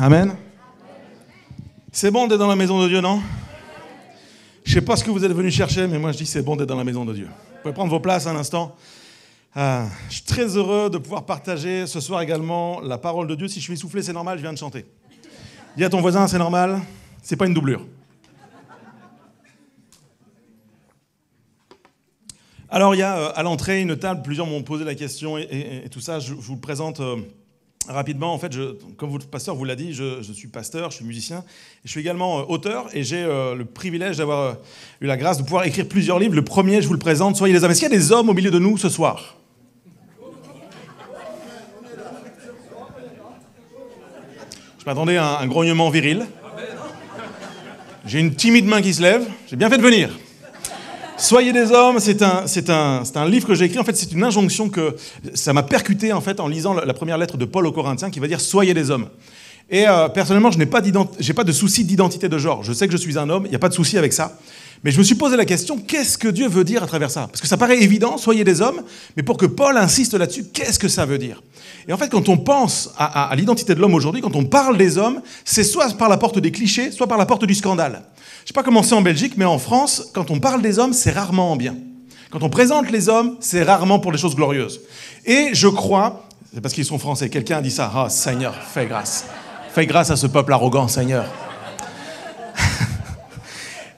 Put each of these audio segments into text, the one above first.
Amen. C'est bon d'être dans la maison de Dieu, non? Je ne sais pas ce que vous êtes venus chercher, mais moi je dis c'est bon d'être dans la maison de Dieu. Vous pouvez prendre vos places un instant. Je suis très heureux de pouvoir partager ce soir également la parole de Dieu. Si je suis essoufflé, c'est normal, je viens de chanter. Dis à ton voisin, c'est normal, c'est pas une doublure. Alors il y a à l'entrée une table, plusieurs m'ont posé la question et tout ça, je vous le présente rapidement. En fait, comme votre pasteur vous l'a dit, je suis pasteur, je suis musicien, et je suis également auteur et j'ai le privilège d'avoir eu la grâce de pouvoir écrire plusieurs livres. Le premier, je vous le présente, Soyez les hommes. Est-ce qu'il y a des hommes au milieu de nous ce soir? Je m'attendais à un grognement viril. J'ai une timide main qui se lève, j'ai bien fait de venir. Soyez des hommes, c'est un livre que j'ai écrit. En fait, c'est une injonction que ça m'a percuté en fait en lisant la première lettre de Paul aux Corinthiens qui va dire « Soyez des hommes ». Et personnellement, je n'ai pas de souci d'identité de genre. Je sais que je suis un homme, il n'y a pas de souci avec ça. Mais je me suis posé la question, qu'est-ce que Dieu veut dire à travers ça? Parce que ça paraît évident, soyez des hommes, mais pour que Paul insiste là-dessus, qu'est-ce que ça veut dire? Et en fait, quand on pense à l'identité de l'homme aujourd'hui, quand on parle des hommes, c'est soit par la porte des clichés, soit par la porte du scandale. Je ne sais pas comment c'est en Belgique, mais en France, quand on parle des hommes, c'est rarement en bien. Quand on présente les hommes, c'est rarement pour des choses glorieuses. Et je crois, c'est parce qu'ils sont français, quelqu'un a dit ça, « Ah, Seigneur, fais grâce. Fais grâce à ce peuple arrogant, Seigneur. »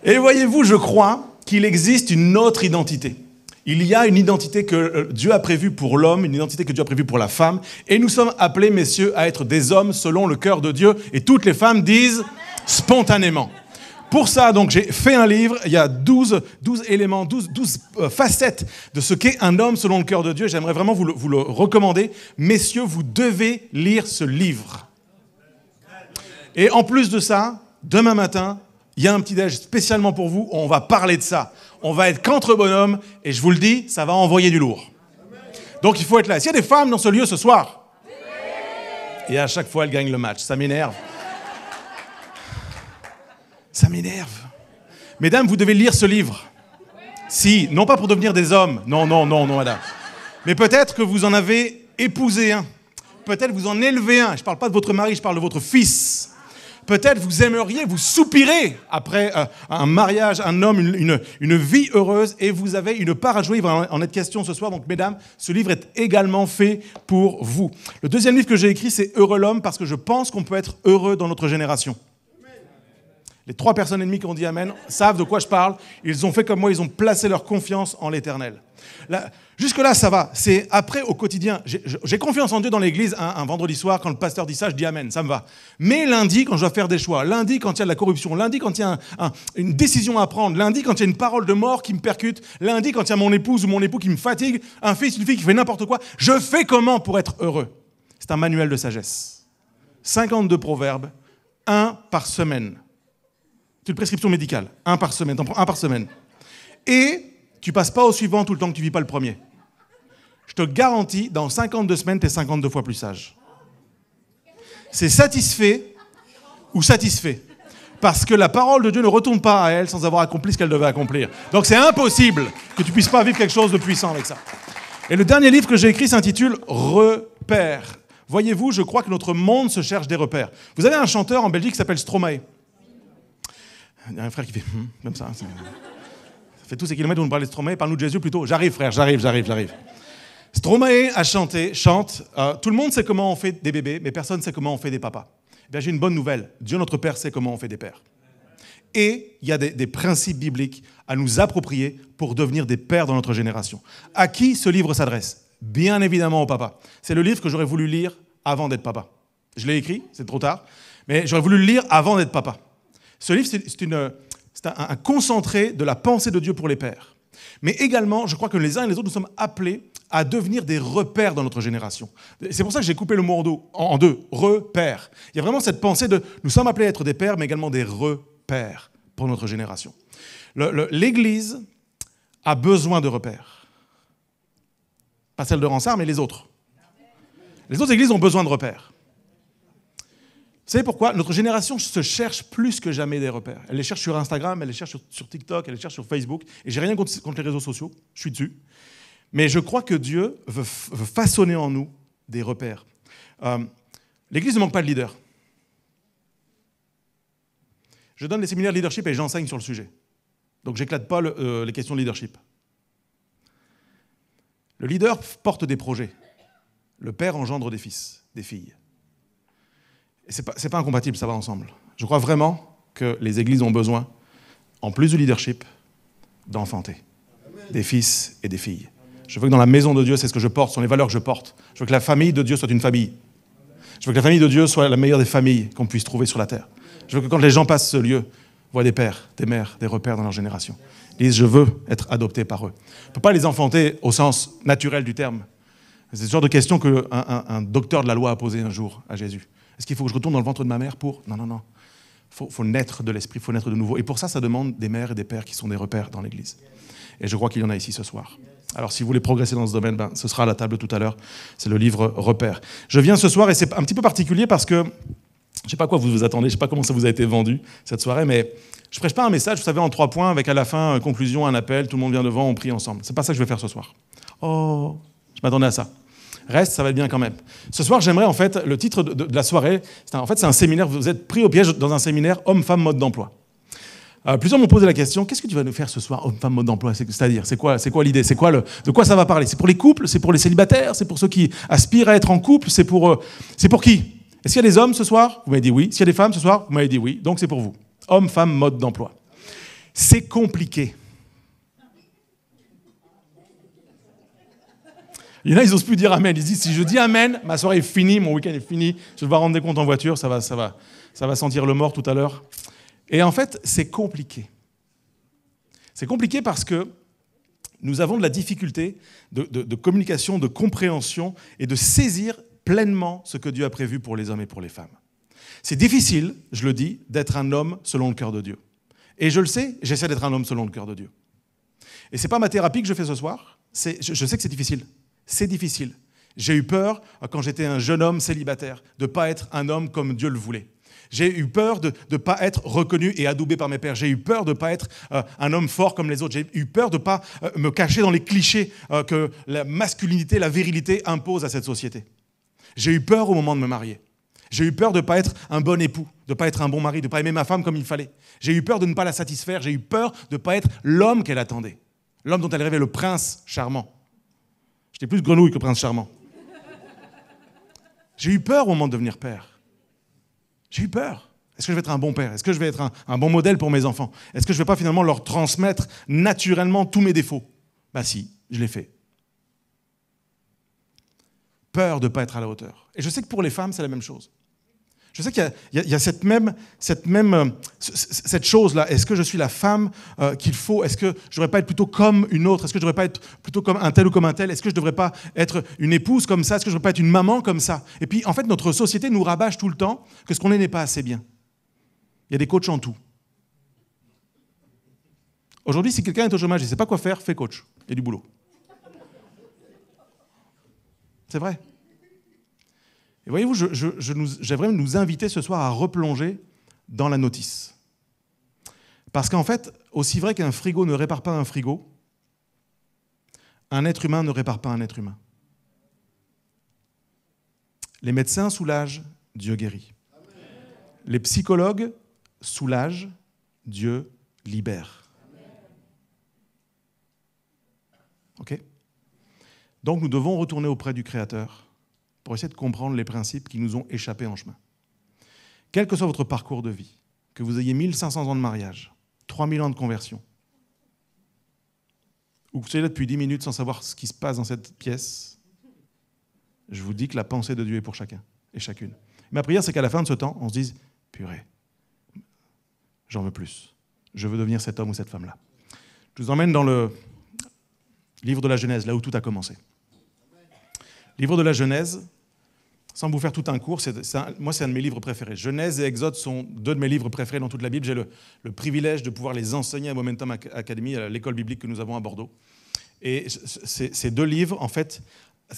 Et voyez-vous, je crois qu'il existe une autre identité. Il y a une identité que Dieu a prévue pour l'homme, une identité que Dieu a prévue pour la femme. Et nous sommes appelés, messieurs, à être des hommes selon le cœur de Dieu. Et toutes les femmes disent spontanément. Pour ça, donc, j'ai fait un livre. Il y a 12 éléments, 12 facettes de ce qu'est un homme selon le cœur de Dieu. J'aimerais vraiment vous le recommander. Messieurs, vous devez lire ce livre. Et en plus de ça, demain matin, il y a un petit déj spécialement pour vous. On va parler de ça. On va être qu'entre bonhommes. Et je vous le dis, ça va envoyer du lourd. Donc, il faut être là. S'il y a des femmes dans ce lieu ce soir, et à chaque fois, elles gagnent le match. Ça m'énerve. Ça m'énerve. Mesdames, vous devez lire ce livre. Si, non pas pour devenir des hommes. Non, madame. Mais peut-être que vous en avez épousé un. Peut-être vous en élevez un. Je ne parle pas de votre mari, je parle de votre fils. Peut-être vous aimeriez, vous soupirez après un mariage, un homme, une vie heureuse, et vous avez une part à jouer. Il va en être question ce soir. Donc, mesdames, ce livre est également fait pour vous. Le deuxième livre que j'ai écrit, c'est « Heureux l'homme » parce que je pense qu'on peut être heureux dans notre génération. Les 3 personnes et demie qui ont dit Amen savent de quoi je parle. Ils ont fait comme moi, ils ont placé leur confiance en l'Éternel. Jusque-là, ça va. C'est après, au quotidien. J'ai confiance en Dieu dans l'église. Un vendredi soir, quand le pasteur dit ça, je dis Amen, ça me va. Mais lundi, quand je dois faire des choix, lundi, quand il y a de la corruption, lundi, quand il y a une décision à prendre, lundi, quand il y a une parole de mort qui me percute, lundi, quand il y a mon épouse ou mon époux qui me fatigue, un fils, une fille qui fait n'importe quoi, je fais comment pour être heureux? C'est un manuel de sagesse. 52 proverbes, 1 par semaine. C'est une prescription médicale, 1 par semaine, t'en prends 1 par semaine. Et tu passes pas au suivant tout le temps que tu vis pas le premier. Je te garantis, dans 52 semaines, tu es 52 fois plus sage. C'est satisfait ou satisfait. Parce que la parole de Dieu ne retourne pas à elle sans avoir accompli ce qu'elle devait accomplir. Donc c'est impossible que tu puisses pas vivre quelque chose de puissant avec ça. Et le dernier livre que j'ai écrit s'intitule « Repères ». Voyez-vous, je crois que notre monde se cherche des repères. Vous avez un chanteur en Belgique qui s'appelle Stromae. Il y a un frère qui fait comme ça. Ça fait tous ces kilomètres où on parle de Stromae. Parle-nous de Jésus plutôt. J'arrive, frère, j'arrive. Stromae chante. Tout le monde sait comment on fait des bébés, mais personne ne sait comment on fait des papas. Eh bien, j'ai une bonne nouvelle. Dieu, notre Père, sait comment on fait des pères. Et il y a des principes bibliques à nous approprier pour devenir des pères dans notre génération. À qui ce livre s'adresse? Bien évidemment au papa. C'est le livre que j'aurais voulu lire avant d'être papa. Je l'ai écrit, c'est trop tard, mais j'aurais voulu le lire avant d'être papa. Ce livre, c'est un concentré de la pensée de Dieu pour les pères. Mais également, je crois que les uns et les autres, nous sommes appelés à devenir des repères dans notre génération. C'est pour ça que j'ai coupé le mot en deux, repères. Il y a vraiment cette pensée de, nous sommes appelés à être des pères, mais également des repères pour notre génération. L'Église a besoin de repères. Pas celle de Ransard, mais les autres. Les autres églises ont besoin de repères. Vous savez pourquoi? Notre génération se cherche plus que jamais des repères. Elle les cherche sur Instagram, elle les cherche sur TikTok, elle les cherche sur Facebook. Et j'ai rien contre les réseaux sociaux, je suis dessus. Mais je crois que Dieu veut façonner en nous des repères. L'Église ne manque pas de leaders. Je donne des séminaires de leadership et j'enseigne sur le sujet. Donc, j'éclate pas les questions de leadership. Le leader porte des projets. Le père engendre des fils, des filles. Et c'est pas incompatible, ça va ensemble. Je crois vraiment que les églises ont besoin, en plus du leadership, d'enfanter des fils et des filles. Je veux que dans la maison de Dieu, c'est ce que je porte, ce sont les valeurs que je porte. Je veux que la famille de Dieu soit une famille. Je veux que la famille de Dieu soit la meilleure des familles qu'on puisse trouver sur la terre. Je veux que quand les gens passent ce lieu, voient des pères, des mères, des repères dans leur génération. Ils disent, je veux être adopté par eux. On ne peut pas les enfanter au sens naturel du terme. C'est ce genre de question qu'un docteur de la loi a posé un jour à Jésus. Est-ce qu'il faut que je retourne dans le ventre de ma mère pour... Non. Faut naître de l'esprit, il faut naître de nouveau. Et pour ça, ça demande des mères et des pères qui sont des repères dans l'Église. Et je crois qu'il y en a ici ce soir. Alors si vous voulez progresser dans ce domaine, ce sera à la table tout à l'heure. C'est le livre Repères. Je viens ce soir et c'est un petit peu particulier parce que je ne sais pas à quoi vous vous attendez, je ne sais pas comment ça vous a été vendu cette soirée, mais je ne prêche pas un message, vous savez, en 3 points, avec à la fin, conclusion, un appel, tout le monde vient devant, on prie ensemble. C'est pas ça que je vais faire ce soir. Oh, je m'attendais à ça. Reste, ça va être bien quand même. Ce soir, j'aimerais en fait, le titre de la soirée, c'est un séminaire, vous êtes pris au piège dans un séminaire homme-femme mode d'emploi. Plusieurs m'ont posé la question, qu'est-ce que tu vas nous faire ce soir, homme-femme mode d'emploi? C'est-à-dire, c'est quoi l'idée? De quoi ça va parler? C'est pour les couples? C'est pour les célibataires? C'est pour ceux qui aspirent à être en couple? C'est pour qui? Est-ce qu'il y a des hommes ce soir? Vous m'avez dit oui. S'il y a des femmes ce soir? Vous m'avez dit oui. Donc c'est pour vous. Homme, femme, mode d'emploi. C'est compliqué. Il y en a, ils n'osent plus dire amen. Ils disent, si je dis amen, ma soirée est finie, mon week-end est fini, je vais rendre des comptes en voiture, ça va sentir le mort tout à l'heure. Et en fait, c'est compliqué. C'est compliqué parce que nous avons de la difficulté de communication, de compréhension et de saisir pleinement ce que Dieu a prévu pour les hommes et pour les femmes. C'est difficile, je le dis, d'être un homme selon le cœur de Dieu. Et je le sais, j'essaie d'être un homme selon le cœur de Dieu. Et ce n'est pas ma thérapie que je fais ce soir, je sais que c'est difficile. C'est difficile. J'ai eu peur, quand j'étais un jeune homme célibataire, de ne pas être un homme comme Dieu le voulait. J'ai eu peur de ne pas être reconnu et adoubé par mes pères. J'ai eu peur de ne pas être un homme fort comme les autres. J'ai eu peur de ne pas me cacher dans les clichés que la masculinité, la virilité impose à cette société. J'ai eu peur au moment de me marier. J'ai eu peur de ne pas être un bon époux, de ne pas être un bon mari, de ne pas aimer ma femme comme il fallait. J'ai eu peur de ne pas la satisfaire. J'ai eu peur de ne pas être l'homme qu'elle attendait. L'homme dont elle rêvait, le prince charmant. J'étais plus grenouille que prince charmant. J'ai eu peur au moment de devenir père. J'ai eu peur. Est-ce que je vais être un bon père? Est-ce que je vais être un bon modèle pour mes enfants? Est-ce que je ne vais pas finalement leur transmettre naturellement tous mes défauts? Ben si, je l'ai fait. Peur de ne pas être à la hauteur. Et je sais que pour les femmes, c'est la même chose. Je sais qu'il y a cette chose-là. Est-ce que je suis la femme qu'il faut? Est-ce que je ne devrais pas être plutôt comme une autre? Est-ce que je ne devrais pas être plutôt comme un tel ou comme un tel? Est-ce que je ne devrais pas être une épouse comme ça? Est-ce que je ne devrais pas être une maman comme ça? Et puis, en fait, notre société nous rabâche tout le temps que ce qu'on est n'est pas assez bien. Il y a des coachs en tout. Aujourd'hui, si quelqu'un est au chômage et ne sait pas quoi faire, fais coach. Il y a du boulot. C'est vrai. Et voyez-vous, j'aimerais nous inviter ce soir à replonger dans la notice. Parce qu'en fait, aussi vrai qu'un frigo ne répare pas un frigo, un être humain ne répare pas un être humain. Les médecins soulagent, Dieu guérit. Amen. Les psychologues soulagent, Dieu libère. Ok ? Donc nous devons retourner auprès du Créateur pour essayer de comprendre les principes qui nous ont échappé en chemin. Quel que soit votre parcours de vie, que vous ayez 1500 ans de mariage, 3000 ans de conversion, ou que vous soyez là depuis 10 minutes sans savoir ce qui se passe dans cette pièce, je vous dis que la pensée de Dieu est pour chacun et chacune. Ma prière, c'est qu'à la fin de ce temps, on se dise « Purée, j'en veux plus. Je veux devenir cet homme ou cette femme-là. » Je vous emmène dans le livre de la Genèse, là où tout a commencé. Livre de la Genèse, sans vous faire tout un cours, moi c'est un de mes livres préférés. Genèse et Exode sont 2 de mes livres préférés dans toute la Bible. J'ai le privilège de pouvoir les enseigner à Momentum Academy, à l'école biblique que nous avons à Bordeaux. Et ces 2 livres, en fait,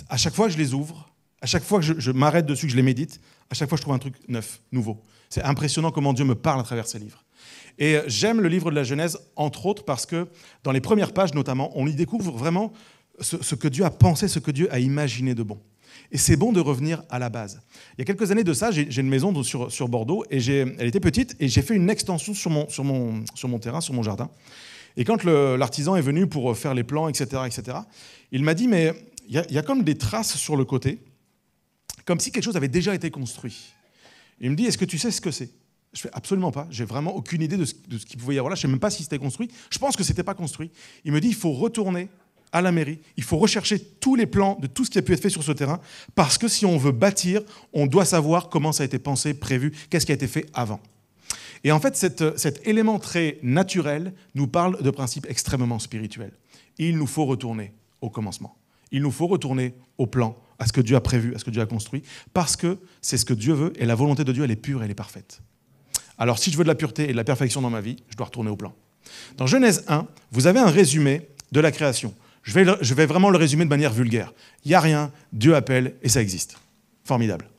à chaque fois que je les ouvre, à chaque fois que je m'arrête dessus, que je les médite, à chaque fois je trouve un truc neuf, nouveau. C'est impressionnant comment Dieu me parle à travers ces livres. Et j'aime le livre de la Genèse, entre autres, parce que dans les premières pages notamment, on y découvre vraiment ce que Dieu a pensé, ce que Dieu a imaginé de bon. Et c'est bon de revenir à la base. Il y a quelques années de ça, j'ai une maison sur Bordeaux, et elle était petite, et j'ai fait une extension sur mon terrain, sur mon jardin. Et quand l'artisan est venu pour faire les plans, etc., il m'a dit, mais il y a comme des traces sur le côté, comme si quelque chose avait déjà été construit. Il me dit, est-ce que tu sais ce que c'est? Je fais absolument pas, j'ai vraiment aucune idée de ce qu'il pouvait y avoir là, je ne sais même pas si c'était construit, je pense que ce n'était pas construit. Il me dit, il faut retourner à la mairie, il faut rechercher tous les plans de tout ce qui a pu être fait sur ce terrain, parce que si on veut bâtir, on doit savoir comment ça a été pensé, prévu, qu'est-ce qui a été fait avant. Et en fait, cet élément très naturel nous parle de principes extrêmement spirituels. Il nous faut retourner au commencement. Il nous faut retourner au plan, à ce que Dieu a prévu, à ce que Dieu a construit, parce que c'est ce que Dieu veut, et la volonté de Dieu, elle est pure, elle est parfaite. Alors, si je veux de la pureté et de la perfection dans ma vie, je dois retourner au plan. Dans Genèse 1, vous avez un résumé de la création. Je vais vraiment le résumer de manière vulgaire. Il n'y a rien, Dieu appelle, et ça existe. Formidable.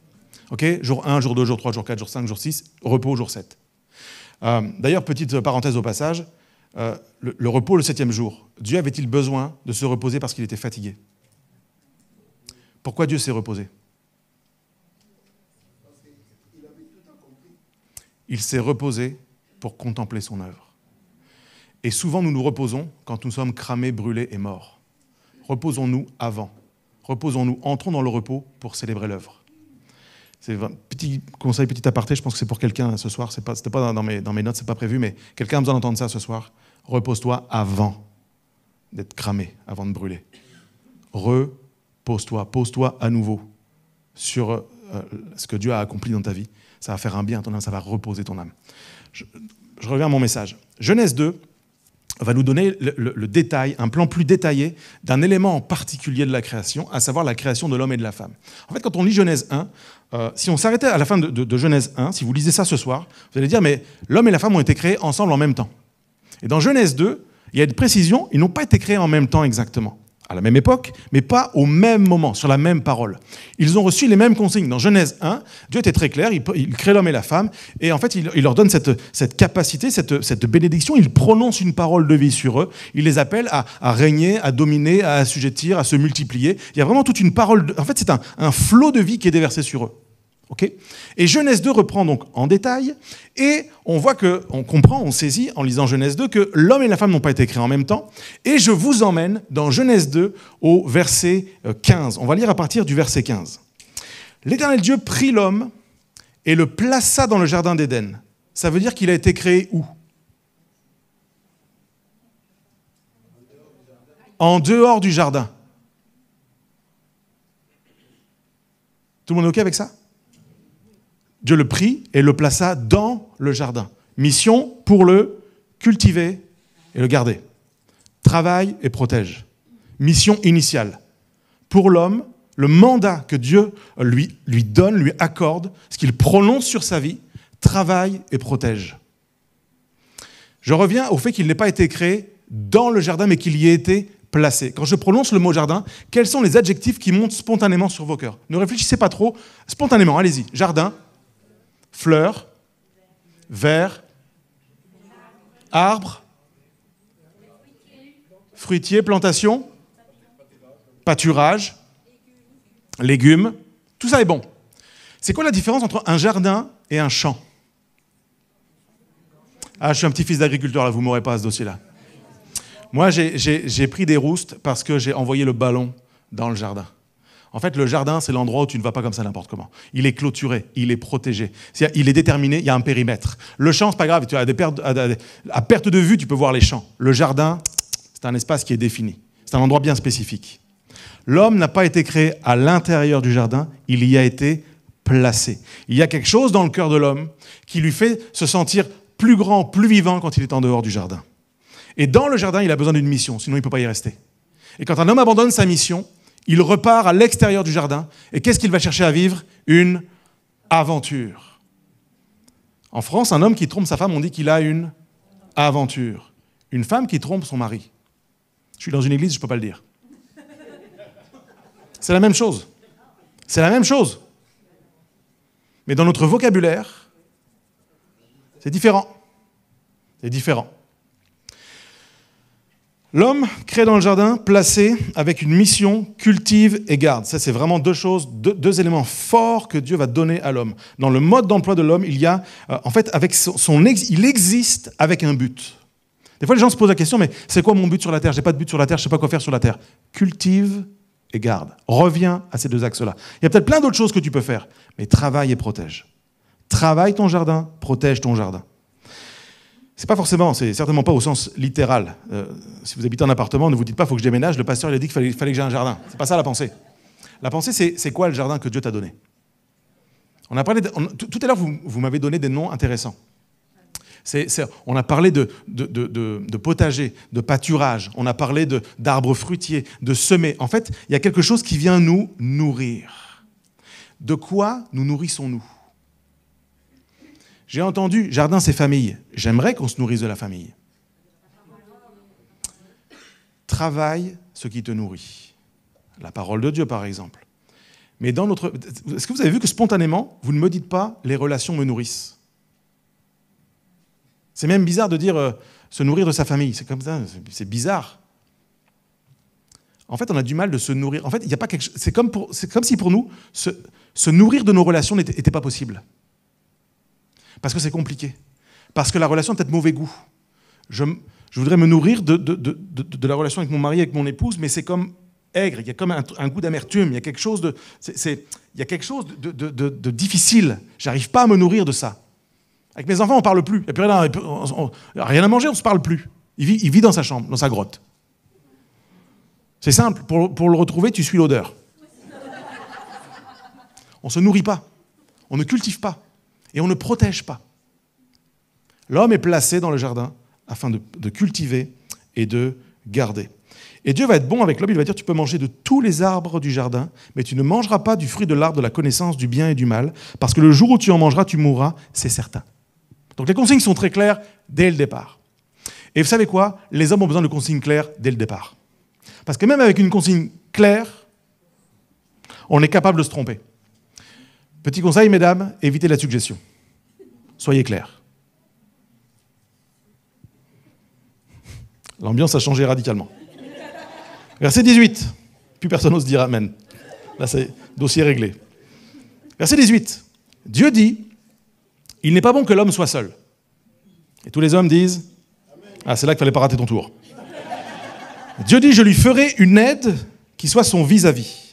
Ok, jour 1, jour 2, jour 3, jour 4, jour 5, jour 6, repos, jour 7. D'ailleurs, petite parenthèse au passage, le repos, le 7e jour, Dieu avait-il besoin de se reposer parce qu'il était fatigué? Pourquoi Dieu s'est reposé? Il s'est reposé pour contempler son œuvre. Et souvent, nous nous reposons quand nous sommes cramés, brûlés et morts. Reposons-nous avant. Reposons-nous, entrons dans le repos pour célébrer l'œuvre. C'est un petit conseil, petit aparté, je pense que c'est pour quelqu'un ce soir. C'était pas dans mes notes, c'est pas prévu, mais quelqu'un a besoin d'entendre ça ce soir. Repose-toi avant d'être cramé, avant de brûler. Repose-toi, pose-toi à nouveau sur ce que Dieu a accompli dans ta vie. Ça va faire un bien à ton âme, ça va reposer ton âme. Je reviens à mon message. Genèse 2 va nous donner le détail, un plan plus détaillé d'un élément en particulier de la création, à savoir la création de l'homme et de la femme. En fait, quand on lit Genèse 1, si on s'arrêtait à la fin de Genèse 1, si vous lisez ça ce soir, vous allez dire, mais l'homme et la femme ont été créés ensemble en même temps. Et dans Genèse 2, il y a une précision, ils n'ont pas été créés en même temps exactement. À la même époque, mais pas au même moment, sur la même parole. Ils ont reçu les mêmes consignes. Dans Genèse 1, Dieu était très clair, il crée l'homme et la femme, et en fait, il leur donne cette capacité, cette bénédiction, il prononce une parole de vie sur eux, il les appelle à régner, à dominer, à assujettir, à se multiplier. Il y a vraiment toute une parole, en fait, c'est un flot de vie qui est déversé sur eux. Okay, et Genèse 2 reprend donc en détail, et on comprend, on saisit en lisant Genèse 2 que l'homme et la femme n'ont pas été créés en même temps, et je vous emmène dans Genèse 2 au verset 15. On va lire à partir du verset 15. L'Éternel Dieu prit l'homme et le plaça dans le jardin d'Éden. Ça veut dire qu'il a été créé où? En dehors du jardin. Tout le monde est OK avec ça? Dieu le prit et le plaça dans le jardin. Mission pour le cultiver et le garder. Travaille et protège. Mission initiale. Pour l'homme, le mandat que Dieu lui donne, lui accorde, ce qu'il prononce sur sa vie, travaille et protège. Je reviens au fait qu'il n'ait pas été créé dans le jardin, mais qu'il y ait été placé. Quand je prononce le mot jardin, quels sont les adjectifs qui montent spontanément sur vos cœurs? Ne réfléchissez pas trop, spontanément, allez-y. Jardin. Fleurs, vert, arbre, fruitier, plantation, pâturage, légumes, tout ça est bon. C'est quoi la différence entre un jardin et un champ? Ah, je suis un petit fils d'agriculteur, là, vous ne m'aurez pas à ce dossier-là. Moi, j'ai pris des roustes parce que j'ai envoyé le ballon dans le jardin. En fait, le jardin, c'est l'endroit où tu ne vas pas comme ça n'importe comment. Il est clôturé, il est protégé. Il est déterminé, il y a un périmètre. Le champ, c'est pas grave, à perte de vue, tu peux voir les champs. Le jardin, c'est un espace qui est défini. C'est un endroit bien spécifique. L'homme n'a pas été créé à l'intérieur du jardin, il y a été placé. Il y a quelque chose dans le cœur de l'homme qui lui fait se sentir plus grand, plus vivant quand il est en dehors du jardin. Et dans le jardin, il a besoin d'une mission, sinon il ne peut pas y rester. Et quand un homme abandonne sa mission, il repart à l'extérieur du jardin. Et qu'est-ce qu'il va chercher à vivre? Une aventure. En France, un homme qui trompe sa femme, on dit qu'il a une aventure. Une femme qui trompe son mari. Je suis dans une église, je ne peux pas le dire. C'est la même chose. C'est la même chose. Mais dans notre vocabulaire, c'est différent. C'est différent. L'homme créé dans le jardin, placé avec une mission, cultive et garde. Ça, c'est vraiment deux choses, deux éléments forts que Dieu va donner à l'homme. Dans le mode d'emploi de l'homme, il y a, en fait, avec il existe avec un but. Des fois, les gens se posent la question, mais c'est quoi mon but sur la terre? J'ai pas de but sur la terre, je sais pas quoi faire sur la terre. Cultive et garde. Reviens à ces deux axes-là. Il y a peut-être plein d'autres choses que tu peux faire, mais travaille et protège. Travaille ton jardin, protège ton jardin. C'est certainement pas au sens littéral. Si vous habitez en appartement, ne vous dites pas, il faut que je déménage, le pasteur il a dit qu'il fallait que j'ai un jardin. C'est pas ça la pensée. La pensée, c'est quoi le jardin que Dieu t'a donné? On a parlé tout à l'heure, vous m'avez donné des noms intéressants. On a parlé de potager, de pâturage, on a parlé d'arbres fruitiers, de semer. En fait, il y a quelque chose qui vient nous nourrir. De quoi nous nourrissons-nous? J'ai entendu, jardin c'est famille. J'aimerais qu'on se nourrisse de la famille. Travaille ce qui te nourrit. La parole de Dieu, par exemple. Mais est-ce que vous avez vu que spontanément, vous ne me dites pas les relations me nourrissent? C'est même bizarre de dire se nourrir de sa famille. C'est comme ça, c'est bizarre. En fait, on a du mal de se nourrir. En fait, il y a pas quelque chose. C'est comme si pour nous, se nourrir de nos relations n'était pas possible. Parce que c'est compliqué. Parce que la relation a peut-être mauvais goût. Je voudrais me nourrir de la relation avec mon mari, avec mon épouse, mais c'est comme aigre. Il y a comme un goût d'amertume. Il y a quelque chose de difficile. J'arrive pas à me nourrir de ça. Avec mes enfants, on ne parle plus. Il n'y a rien à manger, on ne se parle plus. Il vit dans sa chambre, dans sa grotte. C'est simple. Pour le retrouver, tu suis l'odeur. On ne se nourrit pas. On ne cultive pas. Et on ne protège pas. L'homme est placé dans le jardin afin de cultiver et de garder. Et Dieu va être bon avec l'homme, il va dire, tu peux manger de tous les arbres du jardin, mais tu ne mangeras pas du fruit de l'arbre de la connaissance du bien et du mal, parce que le jour où tu en mangeras, tu mourras, c'est certain. Donc les consignes sont très claires dès le départ. Et vous savez quoi? Les hommes ont besoin de consignes claires dès le départ. Parce que même avec une consigne claire, on est capable de se tromper. Petit conseil, mesdames, évitez la suggestion. Soyez clairs. L'ambiance a changé radicalement. Verset 18. Plus personne n'ose dire amen. Là, c'est dossier réglé. Verset 18. Dieu dit, il n'est pas bon que l'homme soit seul. Et tous les hommes disent, ah, c'est là qu'il ne fallait pas rater ton tour. Dieu dit, je lui ferai une aide qui soit son vis-à-vis.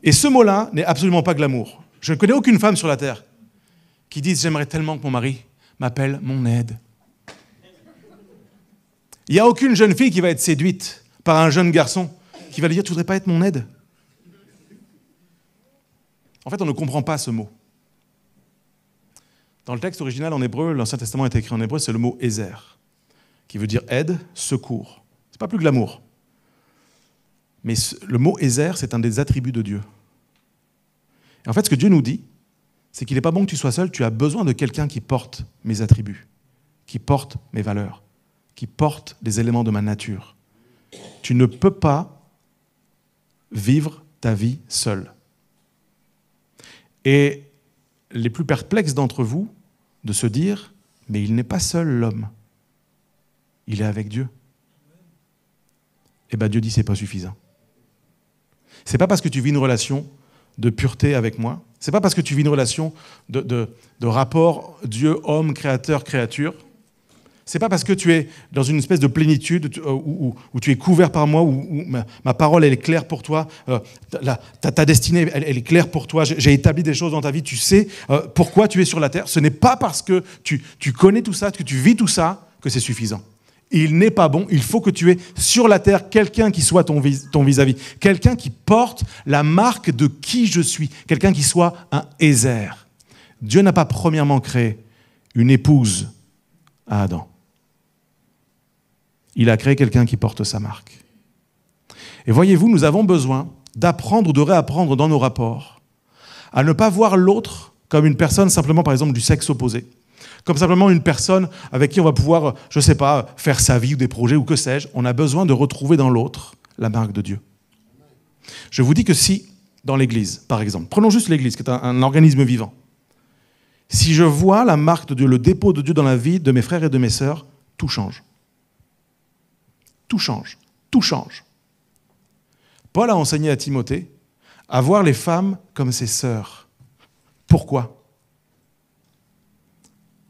Et ce mot-là n'est absolument pas glamour. Je ne connais aucune femme sur la terre qui dise « J'aimerais tellement que mon mari m'appelle mon aide ». Il n'y a aucune jeune fille qui va être séduite par un jeune garçon qui va lui dire « Tu ne voudrais pas être mon aide ?» En fait, on ne comprend pas ce mot. Dans le texte original en hébreu, l'Ancien Testament est écrit en hébreu, c'est le mot « ézer » qui veut dire aide, secours. Ce n'est pas plus glamour. Mais le mot ézer, c'est un des attributs de Dieu. Et en fait, ce que Dieu nous dit, c'est qu'il n'est pas bon que tu sois seul, tu as besoin de quelqu'un qui porte mes attributs, qui porte mes valeurs, qui porte les éléments de ma nature. Tu ne peux pas vivre ta vie seul. Et les plus perplexes d'entre vous, de se dire, mais il n'est pas seul l'homme, il est avec Dieu. Eh bien Dieu dit, c'est pas suffisant. C'est pas parce que tu vis une relation de pureté avec moi, c'est pas parce que tu vis une relation de rapport Dieu-homme, créateur-créature, c'est pas parce que tu es dans une espèce de plénitude où tu es couvert par moi, où ma parole elle est claire pour toi, ta destinée elle est claire pour toi, j'ai établi des choses dans ta vie, tu sais pourquoi tu es sur la terre. Ce n'est pas parce que tu connais tout ça, que tu vis tout ça, que c'est suffisant. Il n'est pas bon, il faut que tu aies sur la terre quelqu'un qui soit ton vis-à-vis, quelqu'un qui porte la marque de qui je suis, quelqu'un qui soit un ézer. Dieu n'a pas premièrement créé une épouse à Adam. Il a créé quelqu'un qui porte sa marque. Et voyez-vous, nous avons besoin d'apprendre ou de réapprendre dans nos rapports à ne pas voir l'autre comme une personne simplement, par exemple, du sexe opposé, comme simplement une personne avec qui on va pouvoir, je ne sais pas, faire sa vie ou des projets ou que sais-je. On a besoin de retrouver dans l'autre la marque de Dieu. Je vous dis que si, dans l'Église, par exemple, prenons juste l'Église, qui est un organisme vivant, si je vois la marque de Dieu, le dépôt de Dieu dans la vie de mes frères et de mes sœurs, tout change. Tout change. Tout change. Paul a enseigné à Timothée à voir les femmes comme ses sœurs. Pourquoi ?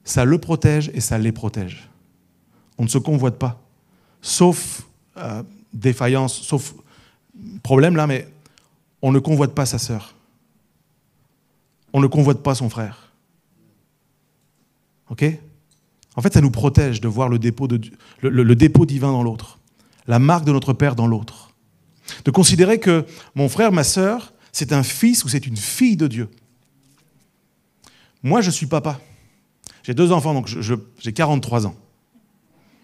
Ça le protège et ça les protège. On ne se convoite pas. Sauf défaillance, sauf problème là, mais on ne convoite pas sa sœur. On ne convoite pas son frère. Ok ? En fait, ça nous protège de voir le dépôt divin dans l'autre, la marque de notre Père dans l'autre. De considérer que mon frère, ma sœur, c'est un fils ou c'est une fille de Dieu. Moi, je suis papa. J'ai 2 enfants, donc j'ai 43 ans.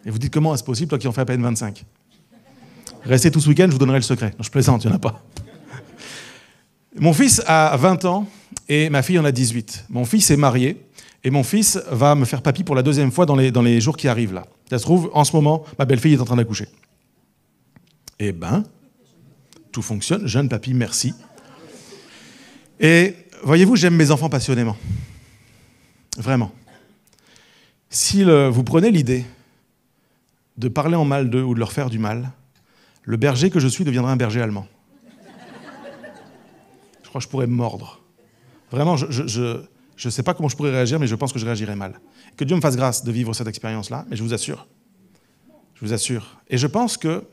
Et vous dites comment est-ce possible, toi qui en fais à peine 25 ? Restez tout ce week-end, je vous donnerai le secret. Non, je plaisante, il n'y en a pas. Mon fils a 20 ans et ma fille en a 18. Mon fils est marié et mon fils va me faire papy pour la 2e fois dans les jours qui arrivent là. Ça se trouve, en ce moment, ma belle-fille est en train d'accoucher. Eh ben, tout fonctionne. Jeune papy, merci. Et voyez-vous, j'aime mes enfants passionnément. Vraiment. Si vous prenez l'idée de parler en mal d'eux ou de leur faire du mal, le berger que je suis deviendra un berger allemand. Je crois que je pourrais me mordre. Vraiment, je ne sais pas comment je pourrais réagir, mais je pense que je réagirais mal. Que Dieu me fasse grâce de vivre cette expérience-là, mais je vous assure. Je vous assure. Et je pense que,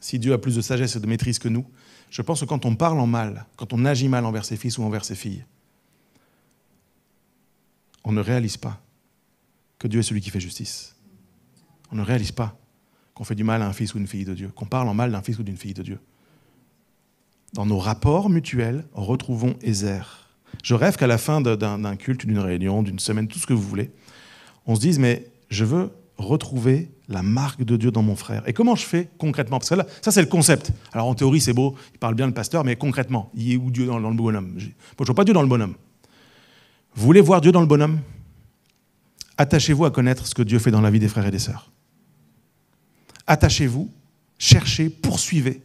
si Dieu a plus de sagesse et de maîtrise que nous, je pense que quand on parle en mal, quand on agit mal envers ses fils ou envers ses filles, on ne réalise pas que Dieu est celui qui fait justice. On ne réalise pas qu'on fait du mal à un fils ou une fille de Dieu, qu'on parle en mal d'un fils ou d'une fille de Dieu. Dans nos rapports mutuels, retrouvons Ézère. Je rêve qu'à la fin d'un culte, d'une réunion, d'une semaine, tout ce que vous voulez, on se dise, mais je veux retrouver la marque de Dieu dans mon frère. Et comment je fais concrètement ? Parce que là, ça c'est le concept. Alors en théorie c'est beau, il parle bien le pasteur, mais concrètement, il est où Dieu dans le bonhomme ? Je ne vois pas Dieu dans le bonhomme. Vous voulez voir Dieu dans le bonhomme ? Attachez-vous à connaître ce que Dieu fait dans la vie des frères et des sœurs. Attachez-vous, cherchez, poursuivez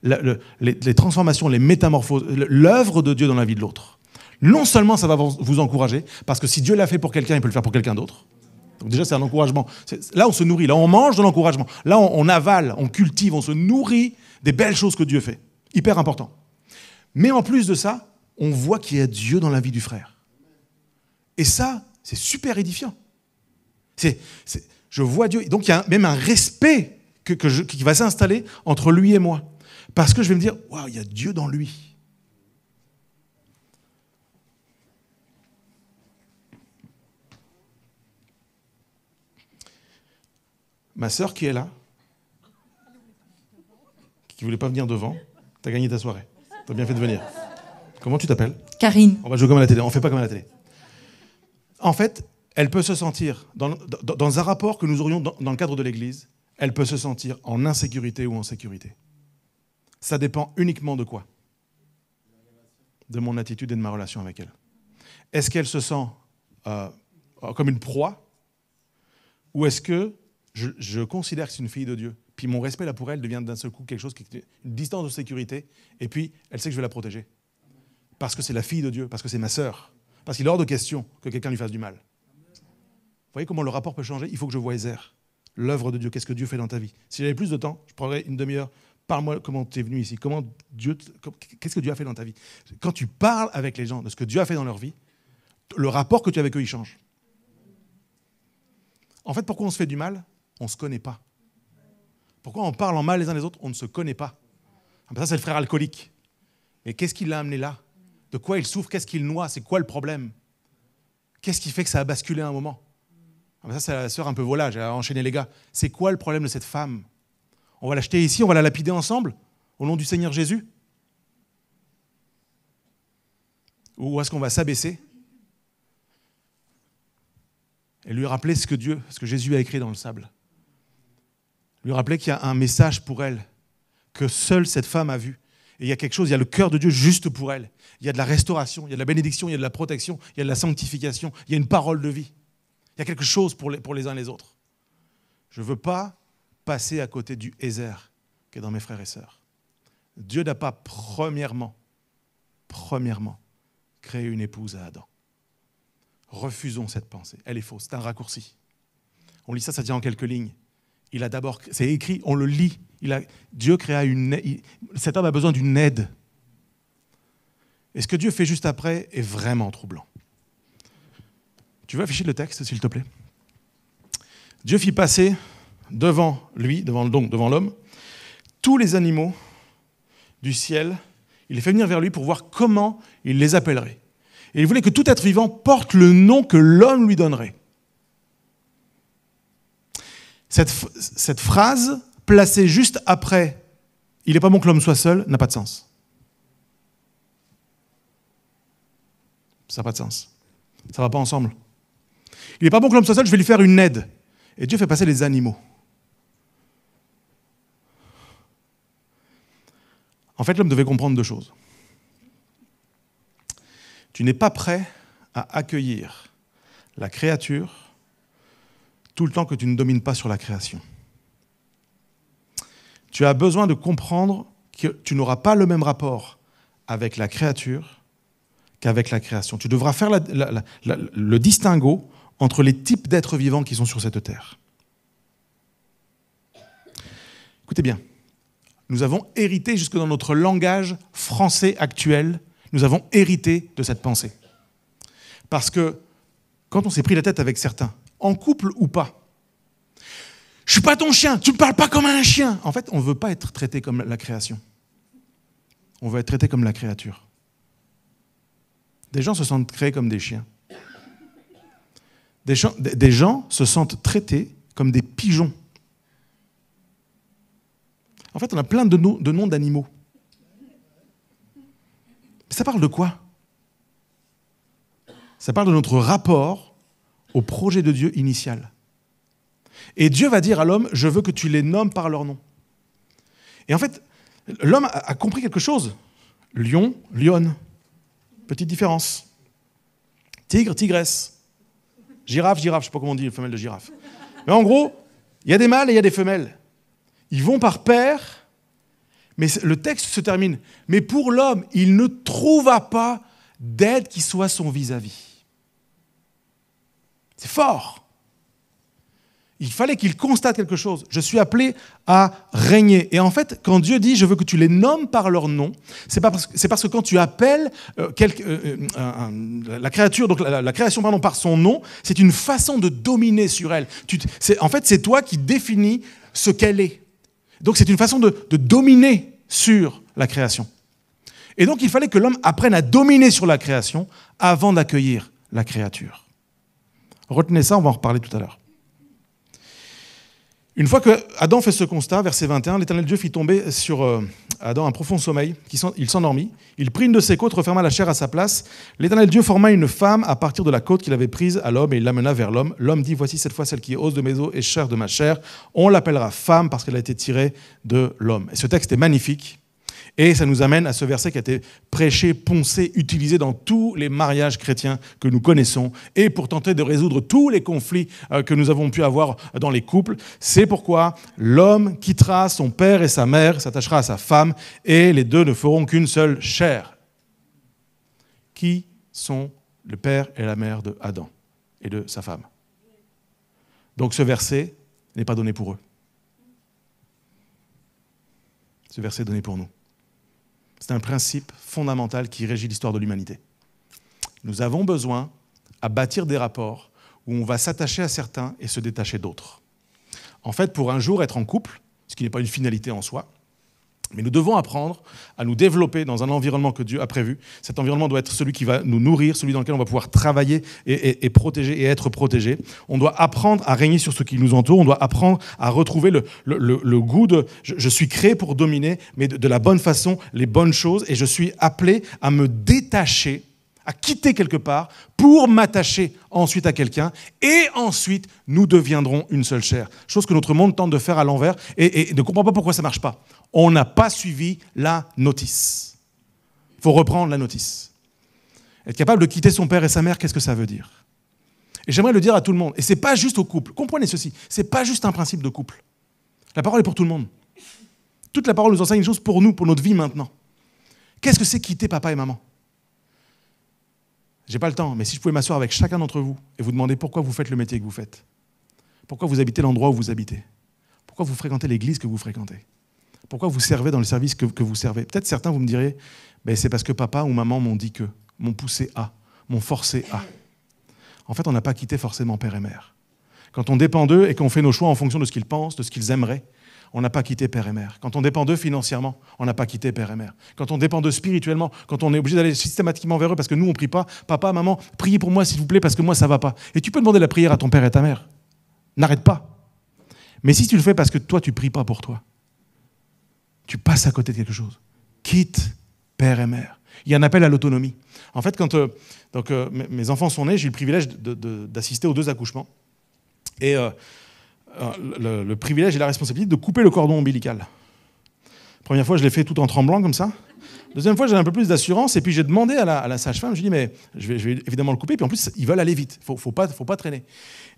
les transformations, les métamorphoses, l'œuvre de Dieu dans la vie de l'autre. Non seulement ça va vous encourager, parce que si Dieu l'a fait pour quelqu'un, il peut le faire pour quelqu'un d'autre. Donc déjà, c'est un encouragement. Là, on se nourrit, là, on mange de l'encouragement. Là, on avale, on cultive, on se nourrit des belles choses que Dieu fait. Hyper important. Mais en plus de ça, on voit qu'il y a Dieu dans la vie du frère. Et ça, c'est super édifiant. Je vois Dieu. Donc, il y a même un respect qui va s'installer entre lui et moi. Parce que je vais me dire, waouh, il y a Dieu dans lui. Ma sœur qui est là, qui ne voulait pas venir devant, t'as gagné ta soirée. T'as bien fait de venir. Comment tu t'appelles ? Karine. On va jouer comme à la télé, on ne fait pas comme à la télé. En fait, elle peut se sentir, dans un rapport que nous aurions dans le cadre de l'Église, elle peut se sentir en insécurité ou en sécurité. Ça dépend uniquement de quoi ? De mon attitude et de ma relation avec elle. Est-ce qu'elle se sent comme une proie ? Ou est-ce que je considère que c'est une fille de Dieu, puis mon respect là pour elle devient d'un seul coup quelque chose qui est une distance de sécurité, et puis elle sait que je vais la protéger. Parce que c'est la fille de Dieu, parce que c'est ma sœur. Parce qu'il est hors de question que quelqu'un lui fasse du mal. Vous voyez comment le rapport peut changer ? Il faut que je voie Ézère, l'œuvre de Dieu, qu'est-ce que Dieu fait dans ta vie. Si j'avais plus de temps, je prendrais une demi-heure. Parle-moi comment tu es venu ici, qu'est-ce que Dieu a fait dans ta vie. Quand tu parles avec les gens de ce que Dieu a fait dans leur vie, le rapport que tu as avec eux, il change. En fait, pourquoi on se fait du mal ? On ne se connaît pas. Pourquoi on parle en mal les uns les autres ? On ne se connaît pas. Ça, c'est le frère alcoolique. Mais qu'est-ce qui l'a amené là ? De quoi il souffre ? Qu'est-ce qu'il noie ? C'est quoi le problème ? Qu'est-ce qui fait que ça a basculé à un moment ? Ça, c'est la sœur un peu volage, elle a enchaîné les gars. C'est quoi le problème de cette femme ? On va l'acheter ici, on va la lapider ensemble, au nom du Seigneur Jésus ? Ou est-ce qu'on va s'abaisser et lui rappeler ce que Jésus a écrit dans le sable ? Lui rappeler qu'il y a un message pour elle, que seule cette femme a vu. Et il y a quelque chose, il y a le cœur de Dieu juste pour elle. Il y a de la restauration, il y a de la bénédiction, il y a de la protection, il y a de la sanctification, il y a une parole de vie. Il y a quelque chose pour les uns et les autres. Je ne veux pas passer à côté du Ézère qui est dans mes frères et sœurs. Dieu n'a pas premièrement, créé une épouse à Adam. Refusons cette pensée. Elle est fausse, c'est un raccourci. On lit ça tient en quelques lignes. il a d'abord, c'est écrit, on le lit. Dieu créa cet homme a besoin d'une aide. Et ce que Dieu fait juste après est vraiment troublant. Tu veux afficher le texte, s'il te plaît? Dieu fit passer devant lui, devant l'homme, tous les animaux du ciel. Il les fait venir vers lui pour voir comment il les appellerait. Et il voulait que tout être vivant porte le nom que l'homme lui donnerait. Cette phrase, placée juste après « il n'est pas bon que l'homme soit seul », n'a pas de sens. Ça n'a pas de sens. Ça ne va pas ensemble. Il n'est pas bon que l'homme soit seul, je vais lui faire une aide. Et Dieu fait passer les animaux. En fait, l'homme devait comprendre deux choses. Tu n'es pas prêt à accueillir la créature tout le temps que tu ne domines pas sur la création. Tu as besoin de comprendre que tu n'auras pas le même rapport avec la créature qu'avec la création. Tu devras faire le distinguo entre les types d'êtres vivants qui sont sur cette terre. Écoutez bien, nous avons hérité jusque dans notre langage français actuel, nous avons hérité de cette pensée. Parce que quand on s'est pris la tête avec certains, en couple ou pas, je ne suis pas ton chien, tu ne me parles pas comme un chien. En fait, on ne veut pas être traité comme la création. On veut être traité comme la créature. Des gens se sentent créés comme des chiens. Des gens se sentent traités comme des pigeons. En fait, on a plein de noms d'animaux. Ça parle de quoi? Ça parle de notre rapport au projet de Dieu initial. Et Dieu va dire à l'homme, je veux que tu les nommes par leur nom. Et en fait, l'homme a compris quelque chose. Lion, lionne. Petite différence. Tigre, tigresse. Girafe, girafe. Je ne sais pas comment on dit les femelles de girafe. Mais en gros, il y a des mâles et il y a des femelles. Ils vont par paire, mais le texte se termine. Mais pour l'homme, il ne trouva pas d'aide qui soit son vis-à-vis. C'est fort. Il fallait qu'il constate quelque chose. Je suis appelé à régner. Et en fait, quand Dieu dit « je veux que tu les nommes par leur nom », c'est parce que quand tu appelles la créature, donc la création par son nom, c'est une façon de dominer sur elle. En fait, c'est toi qui définis ce qu'elle est. Donc c'est une façon de dominer sur la création. Et donc il fallait que l'homme apprenne à dominer sur la création avant d'accueillir la créature. Retenez ça, on va en reparler tout à l'heure. Une fois que Adam fait ce constat, verset 21, l'Éternel Dieu fit tomber sur Adam un profond sommeil, il s'endormit, il prit une de ses côtes, referma la chair à sa place. L'Éternel Dieu forma une femme à partir de la côte qu'il avait prise à l'homme et il l'amena vers l'homme. L'homme dit, voici cette fois celle qui est os de mes os et chair de ma chair. On l'appellera femme parce qu'elle a été tirée de l'homme. Et ce texte est magnifique. Et ça nous amène à ce verset qui a été prêché, poncé, utilisé dans tous les mariages chrétiens que nous connaissons et pour tenter de résoudre tous les conflits que nous avons pu avoir dans les couples. C'est pourquoi l'homme quittera son père et sa mère, s'attachera à sa femme et les deux ne feront qu'une seule chair. Qui sont le père et la mère de Adam et de sa femme? Donc ce verset n'est pas donné pour eux. Ce verset est donné pour nous. C'est un principe fondamental qui régit l'histoire de l'humanité. Nous avons besoin à bâtir des rapports où on va s'attacher à certains et se détacher d'autres. En fait, pour un jour être en couple, ce qui n'est pas une finalité en soi, mais nous devons apprendre à nous développer dans un environnement que Dieu a prévu. Cet environnement doit être celui qui va nous nourrir, celui dans lequel on va pouvoir travailler et protéger et être protégé. On doit apprendre à régner sur ce qui nous entoure. On doit apprendre à retrouver le goût de « je suis créé pour dominer », mais de la bonne façon, les bonnes choses. Et je suis appelé à me détacher, à quitter quelque part pour m'attacher ensuite à quelqu'un. Et ensuite, nous deviendrons une seule chair. Chose que notre monde tente de faire à l'envers et ne comprend pas pourquoi ça ne marche pas. On n'a pas suivi la notice. Il faut reprendre la notice. Être capable de quitter son père et sa mère, qu'est-ce que ça veut dire? Et j'aimerais le dire à tout le monde. Et ce n'est pas juste au couple. Comprenez ceci. Ce n'est pas juste un principe de couple. La parole est pour tout le monde. Toute la parole nous enseigne une chose pour nous, pour notre vie maintenant. Qu'est-ce que c'est quitter papa et maman? J'ai pas le temps, mais si je pouvais m'asseoir avec chacun d'entre vous et vous demander pourquoi vous faites le métier que vous faites, pourquoi vous habitez l'endroit où vous habitez, Pourquoi vous fréquentez l'église que vous fréquentez? Pourquoi vous servez dans le service que vous servez? Peut-être certains, vous me direz, ben, c'est parce que papa ou maman m'ont dit que, m'ont poussé à, m'ont forcé à. En fait, on n'a pas quitté forcément père et mère. Quand on dépend d'eux et qu'on fait nos choix en fonction de ce qu'ils pensent, de ce qu'ils aimeraient, on n'a pas quitté père et mère. Quand on dépend d'eux financièrement, on n'a pas quitté père et mère. Quand on dépend d'eux spirituellement, quand on est obligé d'aller systématiquement vers eux parce que nous, on ne prie pas, papa, maman, priez pour moi s'il vous plaît parce que moi, ça ne va pas. Et tu peux demander la prière à ton père et à ta mère. N'arrête pas. Mais si tu le fais parce que toi, tu ne pries pas pour toi, tu passes à côté de quelque chose. Quitte père et mère. Il y a un appel à l'autonomie. En fait, quand mes enfants sont nés, j'ai eu le privilège d'assister aux 2 accouchements. Et le privilège et la responsabilité de couper le cordon ombilical. Première fois, je l'ai fait tout en tremblant comme ça. Deuxième fois, j'avais un peu plus d'assurance. Et puis, j'ai demandé à la sage-femme, je lui ai dit, mais je vais évidemment le couper. Puis en plus, ils veulent aller vite. Il ne faut pas traîner.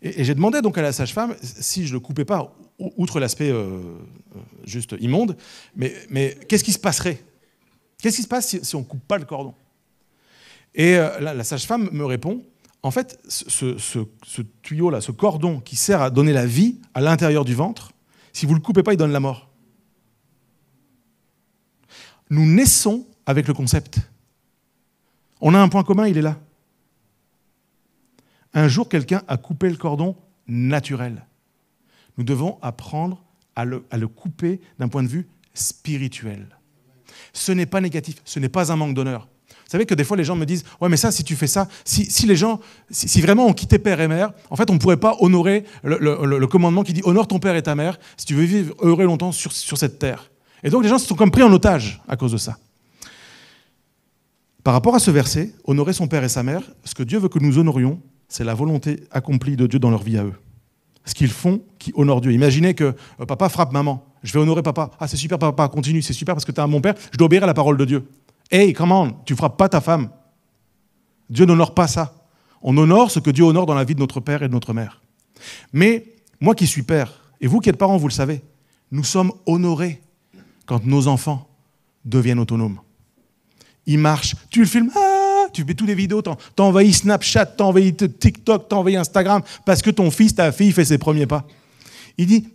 Et j'ai demandé donc à la sage-femme si je ne le coupais pas, outre l'aspect juste immonde, mais qu'est-ce qui se passerait? Qu'est-ce qui se passe si on ne coupe pas le cordon? Et la sage-femme me répond, en fait, ce tuyau-là, ce cordon qui sert à donner la vie à l'intérieur du ventre, si vous ne le coupez pas, il donne la mort. Nous naissons avec le concept. On a un point commun, il est là. Un jour, quelqu'un a coupé le cordon naturel. Nous devons apprendre à le couper d'un point de vue spirituel. Ce n'est pas négatif, ce n'est pas un manque d'honneur. Vous savez que des fois, les gens me disent « Ouais, mais ça, si tu fais ça, si vraiment on quittait père et mère, en fait, on ne pourrait pas honorer le commandement qui dit « Honore ton père et ta mère si tu veux vivre heureux longtemps sur cette terre. » Et donc, les gens se sont comme pris en otage à cause de ça. Par rapport à ce verset, honorer son père et sa mère, ce que Dieu veut que nous honorions, c'est la volonté accomplie de Dieu dans leur vie à eux. Ce qu'ils font qui honore Dieu. Imaginez que papa frappe maman. Je vais honorer papa. Ah, c'est super, papa, continue. C'est super parce que tu as mon père. Je dois obéir à la parole de Dieu. Hey, come on, tu frappes pas ta femme. Dieu n'honore pas ça. On honore ce que Dieu honore dans la vie de notre père et de notre mère. Mais moi qui suis père, et vous qui êtes parents, vous le savez, nous sommes honorés quand nos enfants deviennent autonomes. Ils marchent. Tu le filmes. Tu fais toutes les vidéos, t'as envahi Snapchat, t'as envahi TikTok, t'as envahi Instagram, parce que ton fils, ta fille fait ses premiers pas. Il dit,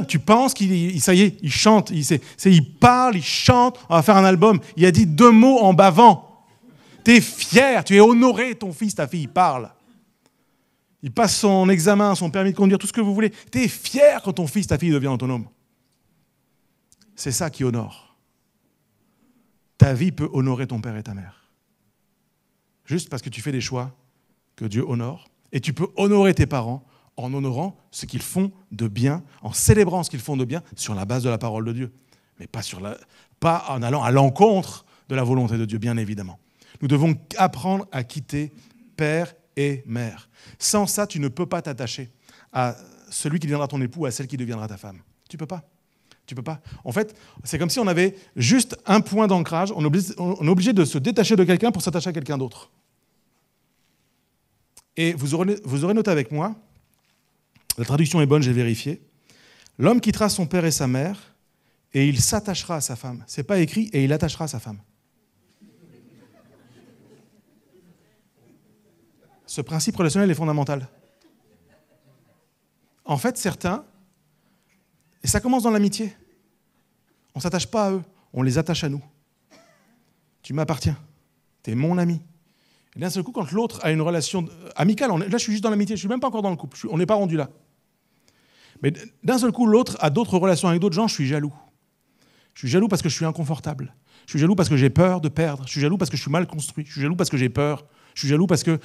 tu penses ça y est, il chante, il parle, il chante, on va faire un album. Il a dit 2 mots en bavant. Tu es fier, tu es honoré, ton fils, ta fille, il parle. Il passe son examen, son permis de conduire, tout ce que vous voulez. Tu es fier quand ton fils, ta fille devient autonome. C'est ça qui honore. Ta vie peut honorer ton père et ta mère. Juste parce que tu fais des choix que Dieu honore. Et tu peux honorer tes parents en honorant ce qu'ils font de bien, en célébrant ce qu'ils font de bien sur la base de la parole de Dieu. Mais pas en allant à l'encontre de la volonté de Dieu, bien évidemment. Nous devons apprendre à quitter père et mère. Sans ça, tu ne peux pas t'attacher à celui qui deviendra ton époux ou à celle qui deviendra ta femme. Tu peux pas. Tu peux pas. En fait, c'est comme si on avait juste un point d'ancrage. On est obligé de se détacher de quelqu'un pour s'attacher à quelqu'un d'autre. Et vous aurez noté avec moi, la traduction est bonne, j'ai vérifié. L'homme quittera son père et sa mère et il s'attachera à sa femme. C'est pas écrit et il attachera sa femme. Ce principe relationnel est fondamental. En fait, certains, et ça commence dans l'amitié. On ne s'attache pas à eux, on les attache à nous. Tu m'appartiens, tu es mon ami. Et d'un seul coup, quand l'autre a une relation amicale, là je suis juste dans l'amitié, je ne suis même pas encore dans le couple, on n'est pas rendu là. Mais d'un seul coup, l'autre a d'autres relations avec d'autres gens, je suis jaloux. Je suis jaloux parce que je suis inconfortable. Je suis jaloux parce que j'ai peur de perdre. Je suis jaloux parce que je suis mal construit. Je suis jaloux parce que j'ai peur. Je suis jaloux parce que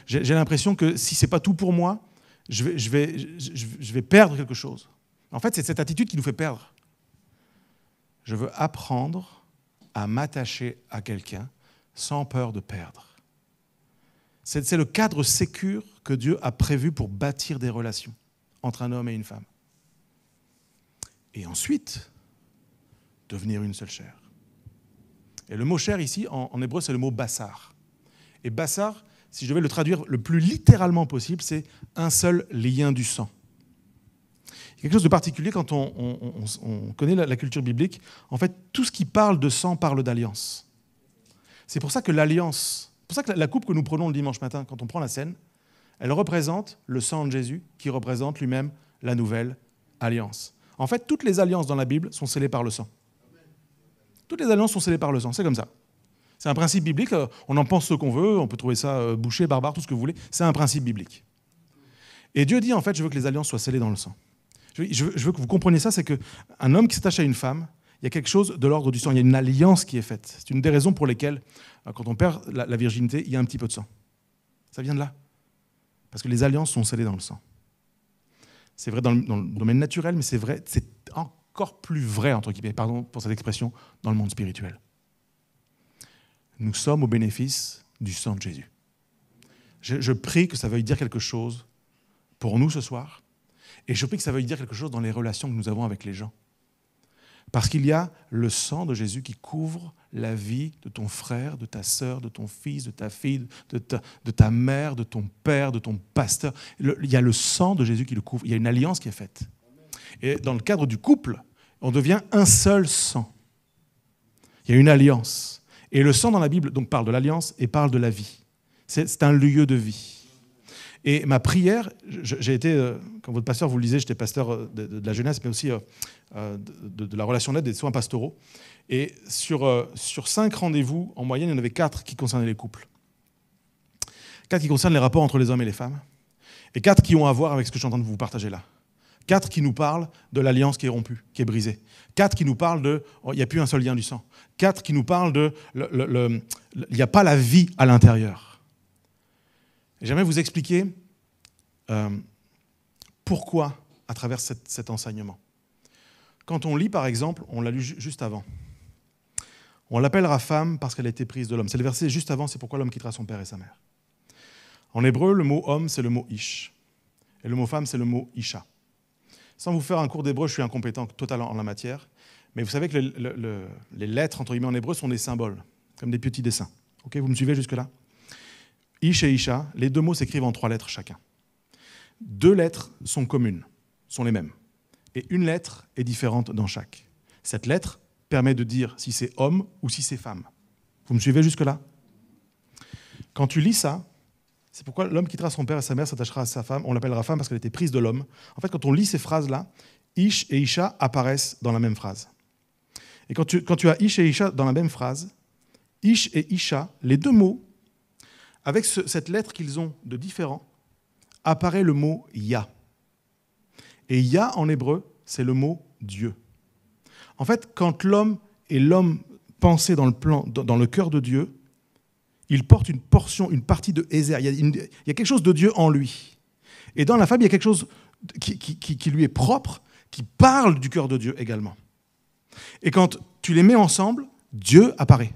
j'ai l'impression que si ce n'est pas tout pour moi, je vais perdre quelque chose. En fait, c'est cette attitude qui nous fait perdre. Je veux apprendre à m'attacher à quelqu'un sans peur de perdre. C'est le cadre sécure que Dieu a prévu pour bâtir des relations entre un homme et une femme. Et ensuite, devenir une seule chair. Et le mot chair ici, en hébreu, c'est le mot bassar. Et bassar, si je devais le traduire le plus littéralement possible, c'est un seul lien du sang. Il y a quelque chose de particulier quand on connaît la culture biblique. En fait, tout ce qui parle de sang parle d'alliance. C'est pour ça que l'alliance, c'est pour ça que la coupe que nous prenons le dimanche matin, quand on prend la scène, elle représente le sang de Jésus qui représente lui-même la nouvelle alliance. En fait, toutes les alliances dans la Bible sont scellées par le sang. Toutes les alliances sont scellées par le sang, c'est comme ça. C'est un principe biblique, on en pense ce qu'on veut, on peut trouver ça bouché, barbare, tout ce que vous voulez, c'est un principe biblique. Et Dieu dit, en fait, je veux que les alliances soient scellées dans le sang. Je veux que vous compreniez ça, c'est qu'un homme qui s'attache à une femme, il y a quelque chose de l'ordre du sang, il y a une alliance qui est faite. C'est une des raisons pour lesquelles, quand on perd la virginité, il y a un petit peu de sang. Ça vient de là. Parce que les alliances sont scellées dans le sang. C'est vrai dans le domaine naturel, mais c'est vrai, c'est encore plus vrai, entre guillemets, pardon pour cette expression, dans le monde spirituel. Nous sommes au bénéfice du sang de Jésus. Je prie que ça veuille dire quelque chose pour nous ce soir, et je prie que ça veuille dire quelque chose dans les relations que nous avons avec les gens. Parce qu'il y a le sang de Jésus qui couvre la vie de ton frère, de ta sœur, de ton fils, de ta fille, de ta mère, de ton père, de ton pasteur. Il y a le sang de Jésus qui le couvre. Il y a une alliance qui est faite. Et dans le cadre du couple, on devient un seul sang. Il y a une alliance. Et le sang dans la Bible donc, parle de l'alliance et parle de la vie. C'est un lieu de vie. Et ma prière, j'ai été, comme votre pasteur vous le disiez, j'étais pasteur de la jeunesse, mais aussi de la relation d'aide, des soins pastoraux. Et sur 5 rendez-vous, en moyenne, il y en avait 4 qui concernaient les couples. 4 qui concernent les rapports entre les hommes et les femmes. Et 4 qui ont à voir avec ce que je suis en train de vous partager là. 4 qui nous parlent de l'alliance qui est rompue, qui est brisée. 4 qui nous parlent de il n'y a plus un seul lien du sang. 4 qui nous parlent de il n'y a pas la vie à l'intérieur. Et j'aimerais vous expliquer pourquoi à travers cet enseignement. Quand on lit, par exemple, on l'a lu juste avant. On l'appellera femme parce qu'elle a été prise de l'homme. C'est le verset juste avant, c'est pourquoi l'homme quittera son père et sa mère. En hébreu, le mot homme, c'est le mot ish. Et le mot femme, c'est le mot isha. Sans vous faire un cours d'hébreu, je suis incompétent total en la matière. Mais vous savez que les lettres, entre guillemets, en hébreu, sont des symboles, comme des petits dessins. Okay, vous me suivez jusque-là ? Ish et isha, les 2 mots s'écrivent en 3 lettres chacun. 2 lettres sont communes, sont les mêmes. Et une lettre est différente dans chaque. Cette lettre permet de dire si c'est homme ou si c'est femme. Vous me suivez jusque-là ? Quand tu lis ça, c'est pourquoi l'homme quittera son père et sa mère, s'attachera à sa femme, on l'appellera femme parce qu'elle était prise de l'homme. En fait, quand on lit ces phrases-là, Ish et Isha apparaissent dans la même phrase. Et quand tu as Ish et Isha dans la même phrase, Ish et Isha, les 2 mots, avec cette lettre qu'ils ont de différent, apparaît le mot Ya. Et Ya, en hébreu, c'est le mot Dieu. En fait, quand l'homme est l'homme pensé dans le cœur de Dieu, il porte une partie de Ézer. Il y a quelque chose de Dieu en lui. Et dans la femme, il y a quelque chose qui lui est propre, qui parle du cœur de Dieu également. Et quand tu les mets ensemble, Dieu apparaît.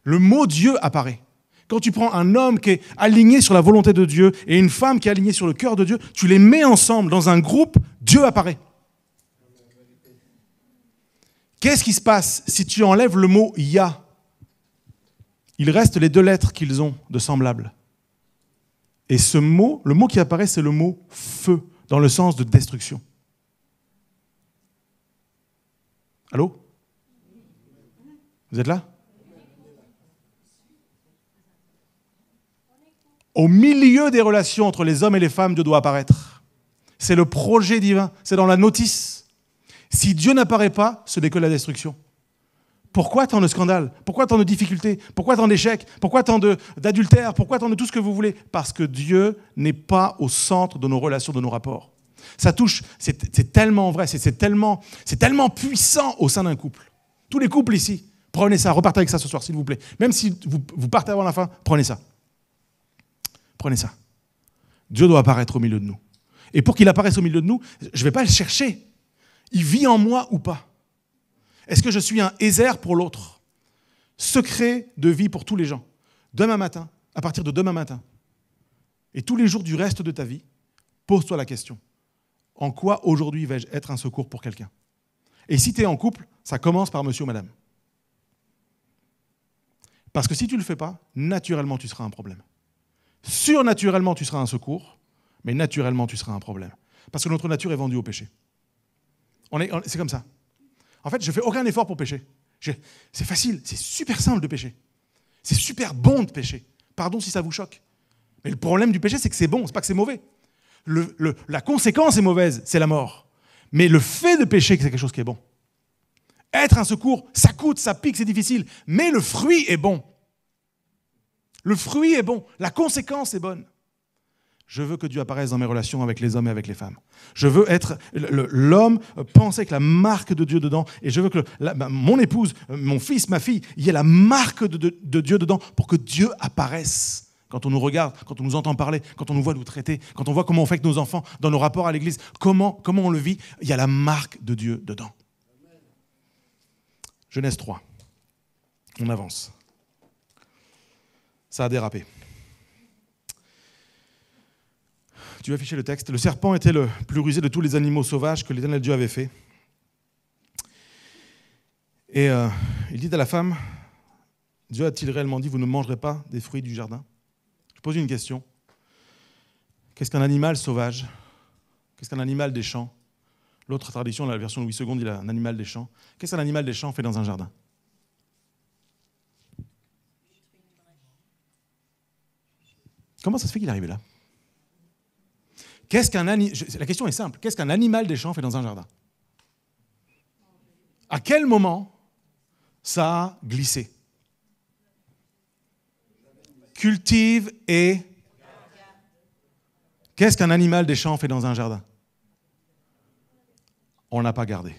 Le mot Dieu apparaît. Quand tu prends un homme qui est aligné sur la volonté de Dieu et une femme qui est alignée sur le cœur de Dieu, tu les mets ensemble dans un groupe, Dieu apparaît. Qu'est-ce qui se passe si tu enlèves le mot « ya » ? Il reste les 2 lettres qu'ils ont de semblables. Et ce mot, le mot qui apparaît, c'est le mot « feu », dans le sens de destruction. Allô ? Vous êtes là ? Au milieu des relations entre les hommes et les femmes, Dieu doit apparaître. C'est le projet divin, c'est dans la notice. Si Dieu n'apparaît pas, ce n'est que la destruction. Pourquoi tant de scandales ? Pourquoi tant de difficultés ? Pourquoi tant d'échecs ? Pourquoi tant d'adultères ? Pourquoi tant de tout ce que vous voulez ? Parce que Dieu n'est pas au centre de nos relations, de nos rapports. Ça touche, c'est tellement vrai, c'est tellement puissant au sein d'un couple. Tous les couples ici, prenez ça, repartez avec ça ce soir, s'il vous plaît. Même si vous partez avant la fin, prenez ça. Prenez ça. Dieu doit apparaître au milieu de nous. Et pour qu'il apparaisse au milieu de nous, je ne vais pas le chercher. Il vit en moi ou pas ? Est-ce que je suis un Ézer pour l'autre ? Secret de vie pour tous les gens. Demain matin, à partir de demain matin, et tous les jours du reste de ta vie, pose-toi la question. En quoi aujourd'hui vais-je être un secours pour quelqu'un ? Et si tu es en couple, ça commence par monsieur ou madame. Parce que si tu ne le fais pas, naturellement tu seras un problème. Surnaturellement, tu seras un secours, mais naturellement, tu seras un problème. Parce que notre nature est vendue au péché. C'est comme ça. En fait, je ne fais aucun effort pour pécher. C'est facile, c'est super simple de pécher. C'est super bon de pécher. Pardon si ça vous choque. Mais le problème du péché, c'est que c'est bon, c'est pas que c'est mauvais. La conséquence est mauvaise, c'est la mort. Mais le fait de pécher, c'est quelque chose qui est bon. Être un secours, ça coûte, ça pique, c'est difficile. Mais le fruit est bon. Le fruit est bon. La conséquence est bonne. Je veux que Dieu apparaisse dans mes relations avec les hommes et avec les femmes. Je veux être l'homme pensé avec la marque de Dieu dedans. Et je veux que mon épouse, mon fils, ma fille, il y ait la marque de Dieu dedans pour que Dieu apparaisse. Quand on nous regarde, quand on nous entend parler, quand on nous voit nous traiter, quand on voit comment on fait avec nos enfants, dans nos rapports à l'église, comment on le vit, il y a la marque de Dieu dedans. Genèse 3. On avance. Ça a dérapé. Tu vas afficher le texte. Le serpent était le plus rusé de tous les animaux sauvages que l'Éternel Dieu avait fait. Et il dit à la femme, Dieu a-t-il réellement dit, vous ne mangerez pas des fruits du jardin? Je pose une question. Qu'est-ce qu'un animal sauvage? Qu'est-ce qu'un animal des champs? L'autre tradition, la version Louis II, il a un animal des champs. Qu'est-ce qu'un animal des champs fait dans un jardin? Comment ça se fait qu'il est arrivé là? La question est simple. Qu'est-ce qu'un animal des champs fait dans un jardin? À quel moment ça a glissé? Cultive et... Qu'est-ce qu'un animal des champs fait dans un jardin? On n'a pas gardé.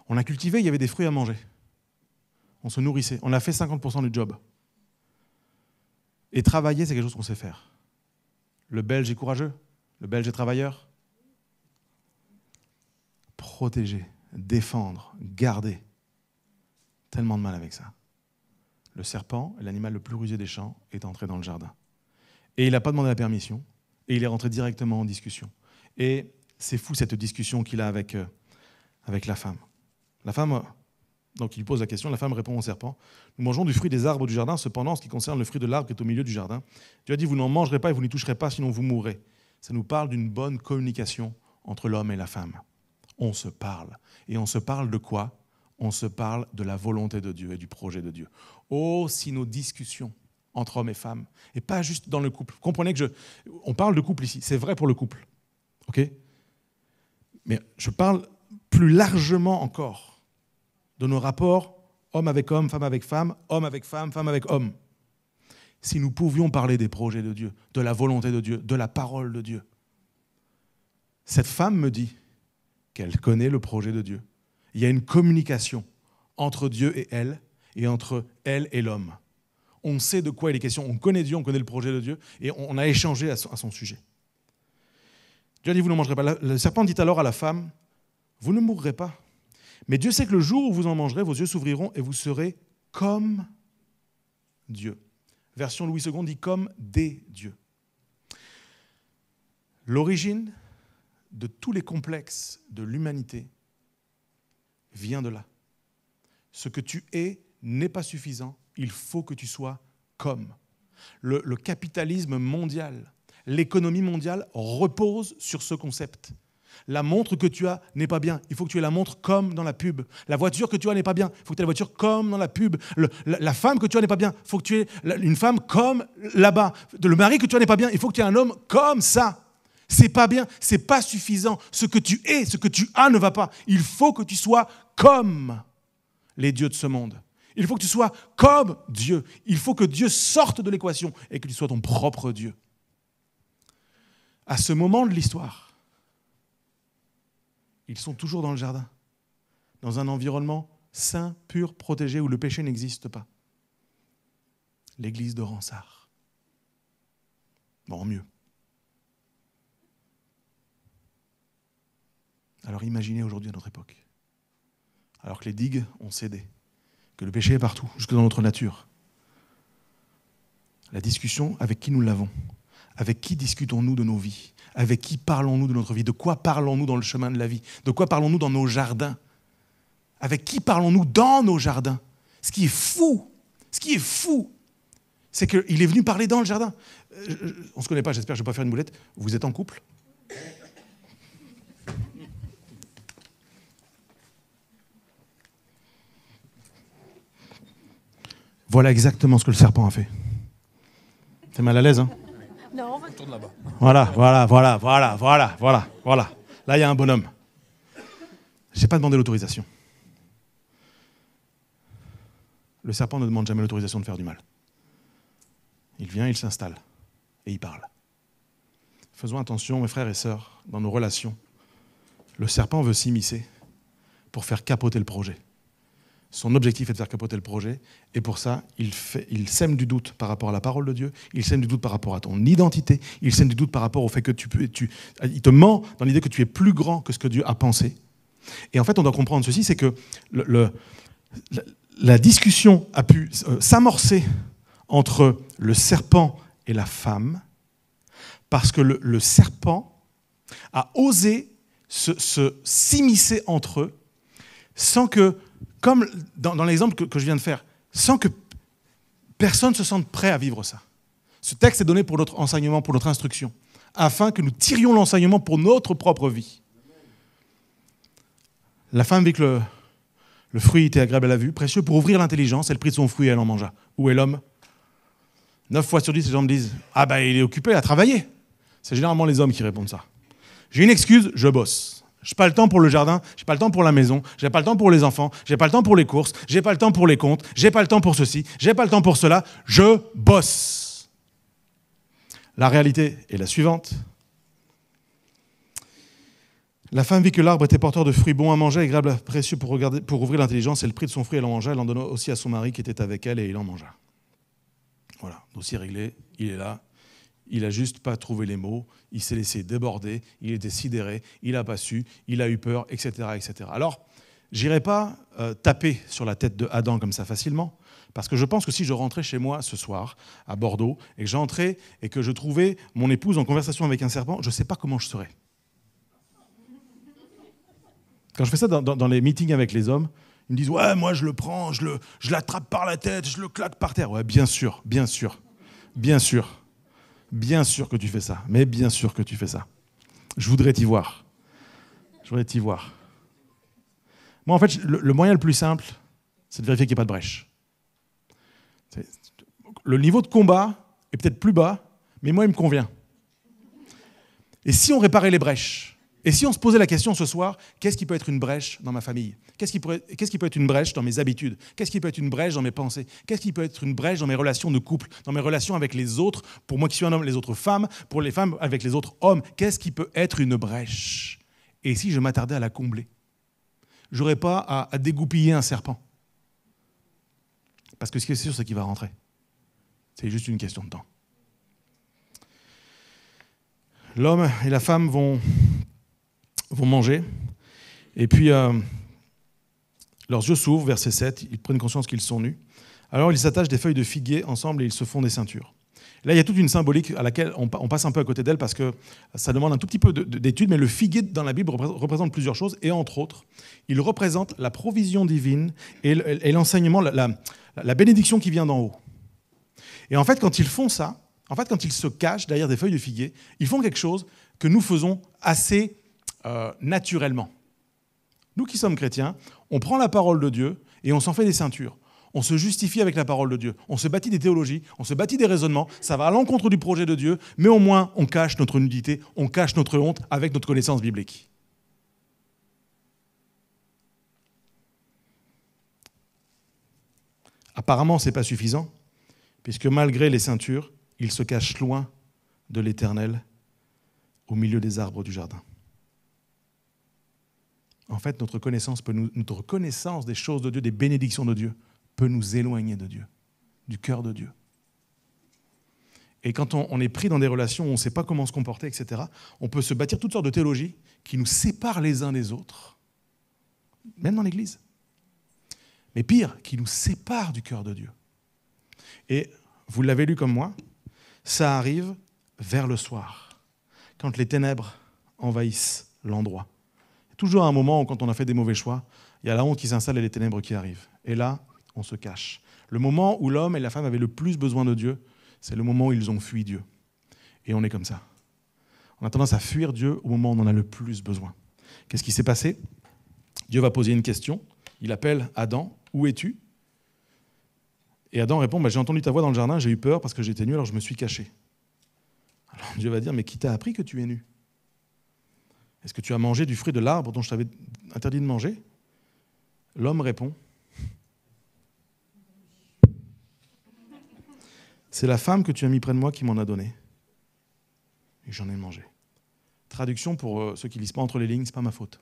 On a cultivé, il y avait des fruits à manger. On se nourrissait. On a fait 50% du job. Et travailler, c'est quelque chose qu'on sait faire. Le Belge est courageux, le Belge est travailleur. Protéger, défendre, garder. Tellement de mal avec ça. Le serpent, l'animal le plus rusé des champs, est entré dans le jardin. Et il n'a pas demandé la permission, et il est rentré directement en discussion. Et c'est fou cette discussion qu'il a avec la femme. La femme, donc il lui pose la question, la femme répond au serpent, nous mangeons du fruit des arbres du jardin, cependant, en ce qui concerne le fruit de l'arbre qui est au milieu du jardin, Dieu a dit, vous n'en mangerez pas et vous n'y toucherez pas, sinon vous mourrez. Ça nous parle d'une bonne communication entre l'homme et la femme. On se parle. Et on se parle de quoi? On se parle de la volonté de Dieu et du projet de Dieu. Oh, si nos discussions entre hommes et femmes, et pas juste dans le couple. Vous comprenez que on parle de couple ici, c'est vrai pour le couple. Ok? Mais je parle plus largement encore de nos rapports homme avec homme, femme avec femme, homme avec femme, femme avec homme. Si nous pouvions parler des projets de Dieu, de la volonté de Dieu, de la parole de Dieu. Cette femme me dit qu'elle connaît le projet de Dieu. Il y a une communication entre Dieu et entre elle et l'homme. On sait de quoi il est question, on connaît Dieu, on connaît le projet de Dieu, et on a échangé à son sujet. Dieu a dit, vous ne mangerez pas. Le serpent dit alors à la femme, vous ne mourrez pas. Mais Dieu sait que le jour où vous en mangerez, vos yeux s'ouvriront et vous serez comme Dieu. Version Louis II dit comme des dieux. L'origine de tous les complexes de l'humanité vient de là. Ce que tu es n'est pas suffisant, il faut que tu sois comme. Le capitalisme mondial, l'économie mondiale repose sur ce concept. La montre que tu as n'est pas bien, il faut que tu aies la montre comme dans la pub. La voiture que tu as n'est pas bien, il faut que tu aies la voiture comme dans la pub. La femme que tu as n'est pas bien, il faut que tu aies une femme comme là-bas. Le mari que tu as n'est pas bien, il faut que tu aies un homme comme ça. C'est pas bien, c'est pas suffisant. Ce que tu es, ce que tu as ne va pas. Il faut que tu sois comme les dieux de ce monde. Il faut que tu sois comme Dieu. Il faut que Dieu sorte de l'équation et que tu sois ton propre Dieu. À ce moment de l'histoire, ils sont toujours dans le jardin, dans un environnement sain, pur, protégé, où le péché n'existe pas. L'église de Ransard. Bon, mieux. Alors imaginez aujourd'hui à notre époque, alors que les digues ont cédé, que le péché est partout, jusque dans notre nature. La discussion, avec qui nous l'avons? Avec qui discutons-nous de nos vies? Avec qui parlons-nous de notre vie? De quoi parlons-nous dans le chemin de la vie? De quoi parlons-nous dans nos jardins? Avec qui parlons-nous dans nos jardins? Ce qui est fou, c'est qu'il est venu parler dans le jardin. On ne se connaît pas, j'espère que je ne vais pas faire une boulette. Vous êtes en couple? Voilà exactement ce que le serpent a fait. T'es mal à l'aise, hein? Non, on tourne là-bas. Voilà. Là, il y a un bonhomme. Je n'ai pas demandé l'autorisation. Le serpent ne demande jamais l'autorisation de faire du mal. Il vient, il s'installe et il parle. Faisons attention, mes frères et sœurs, dans nos relations. Le serpent veut s'immiscer pour faire capoter le projet. Son objectif est de faire capoter le projet, et pour ça, il sème du doute par rapport à la parole de Dieu, il sème du doute par rapport à ton identité, il sème du doute par rapport au fait que il te ment dans l'idée que tu es plus grand que ce que Dieu a pensé. Et en fait, on doit comprendre ceci, c'est que la discussion a pu s'amorcer entre le serpent et la femme, parce que le serpent a osé s'immiscer entre eux, sans que, comme dans l'exemple que je viens de faire, sans que personne se sente prêt à vivre ça. Ce texte est donné pour notre enseignement, pour notre instruction, afin que nous tirions l'enseignement pour notre propre vie. La femme vit que le fruit était agréable à la vue, précieux pour ouvrir l'intelligence, elle prit de son fruit et elle en mangea. Où est l'homme ? 9 fois sur 10, les gens me disent « Ah ben il est occupé à travailler ». C'est généralement les hommes qui répondent ça. J'ai une excuse, je bosse. Je n'ai pas le temps pour le jardin, je n'ai pas le temps pour la maison, je n'ai pas le temps pour les enfants, je n'ai pas le temps pour les courses, je n'ai pas le temps pour les comptes, je n'ai pas le temps pour ceci, je n'ai pas le temps pour cela, je bosse. La réalité est la suivante. La femme vit que l'arbre était porteur de fruits bons à manger, agréables, précieux pour ouvrir l'intelligence. Elle prit de son fruit, elle en mangea, elle en donna aussi à son mari qui était avec elle et il en mangea. Voilà, dossier réglé, il est là. Il n'a juste pas trouvé les mots, il s'est laissé déborder, il était sidéré, il n'a pas su, il a eu peur, etc. etc. Alors, je n'irai pas taper sur la tête de Adam comme ça facilement, parce que je pense que si je rentrais chez moi ce soir, à Bordeaux, et que j'entrais et que je trouvais mon épouse en conversation avec un serpent, je ne sais pas comment je serais. Quand je fais ça dans les meetings avec les hommes, ils me disent « Ouais, moi je le prends, je l'attrape par la tête, je le claque par terre. » Ouais, bien sûr, bien sûr, bien sûr. Bien sûr que tu fais ça, mais bien sûr que tu fais ça. Je voudrais t'y voir. Je voudrais t'y voir. Moi, en fait, le moyen le plus simple, c'est de vérifier qu'il n'y a pas de brèche. Le niveau de combat est peut-être plus bas, mais moi, il me convient. Et si on réparait les brèches ? Et si on se posait la question ce soir, qu'est-ce qui peut être une brèche dans ma famille ? Qu'est-ce qui peut être une brèche dans mes habitudes ? Qu'est-ce qui peut être une brèche dans mes pensées ? Qu'est-ce qui peut être une brèche dans mes relations de couple, dans mes relations avec les autres, pour moi qui suis un homme, les autres femmes, pour les femmes avec les autres hommes ? Qu'est-ce qui peut être une brèche ? Et si je m'attardais à la combler ? Je n'aurais pas à dégoupiller un serpent. Parce que ce qui est sûr, c'est qu'il va rentrer. C'est juste une question de temps. L'homme et la femme vont manger, et puis leurs yeux s'ouvrent, verset 7, ils prennent conscience qu'ils sont nus. Alors ils s'attachent des feuilles de figuier ensemble et ils se font des ceintures. Là, il y a toute une symbolique à laquelle on passe un peu à côté d'elle parce que ça demande un tout petit peu d'études, mais le figuier dans la Bible représente plusieurs choses, et entre autres, il représente la provision divine et l'enseignement, la bénédiction qui vient d'en haut. Et en fait, quand ils font ça, quand ils se cachent derrière des feuilles de figuier, ils font quelque chose que nous faisons assez naturellement. Nous qui sommes chrétiens, on prend la parole de Dieu et on s'en fait des ceintures. On se justifie avec la parole de Dieu. On se bâtit des théologies, on se bâtit des raisonnements. Ça va à l'encontre du projet de Dieu, mais au moins on cache notre nudité, on cache notre honte avec notre connaissance biblique. Apparemment, ce n'est pas suffisant, puisque malgré les ceintures, ils se cachent loin de l'Éternel, au milieu des arbres du jardin. En fait, notre connaissance des choses de Dieu, des bénédictions de Dieu, peut nous éloigner de Dieu, du cœur de Dieu. Et quand on est pris dans des relations où on ne sait pas comment se comporter, etc., on peut se bâtir toutes sortes de théologies qui nous séparent les uns des autres, même dans l'Église. Mais pire, qui nous séparent du cœur de Dieu. Et vous l'avez lu comme moi, ça arrive vers le soir, quand les ténèbres envahissent l'endroit. Toujours un moment où, quand on a fait des mauvais choix, il y a la honte qui s'installe et les ténèbres qui arrivent. Et là, on se cache. Le moment où l'homme et la femme avaient le plus besoin de Dieu, c'est le moment où ils ont fui Dieu. Et on est comme ça. On a tendance à fuir Dieu au moment où on en a le plus besoin. Qu'est-ce qui s'est passé ? Dieu va poser une question. Il appelle Adam, « Où es-tu » Et Adam répond, « J'ai entendu ta voix dans le jardin, j'ai eu peur parce que j'étais nu, alors je me suis caché. » Alors Dieu va dire, « Mais qui t'a appris que tu es nu ? Est-ce que tu as mangé du fruit de l'arbre dont je t'avais interdit de manger? L'homme répond, c'est la femme que tu as mis près de moi qui m'en a donné. Et j'en ai mangé. Traduction pour ceux qui ne lisent pas entre les lignes, c'est pas ma faute.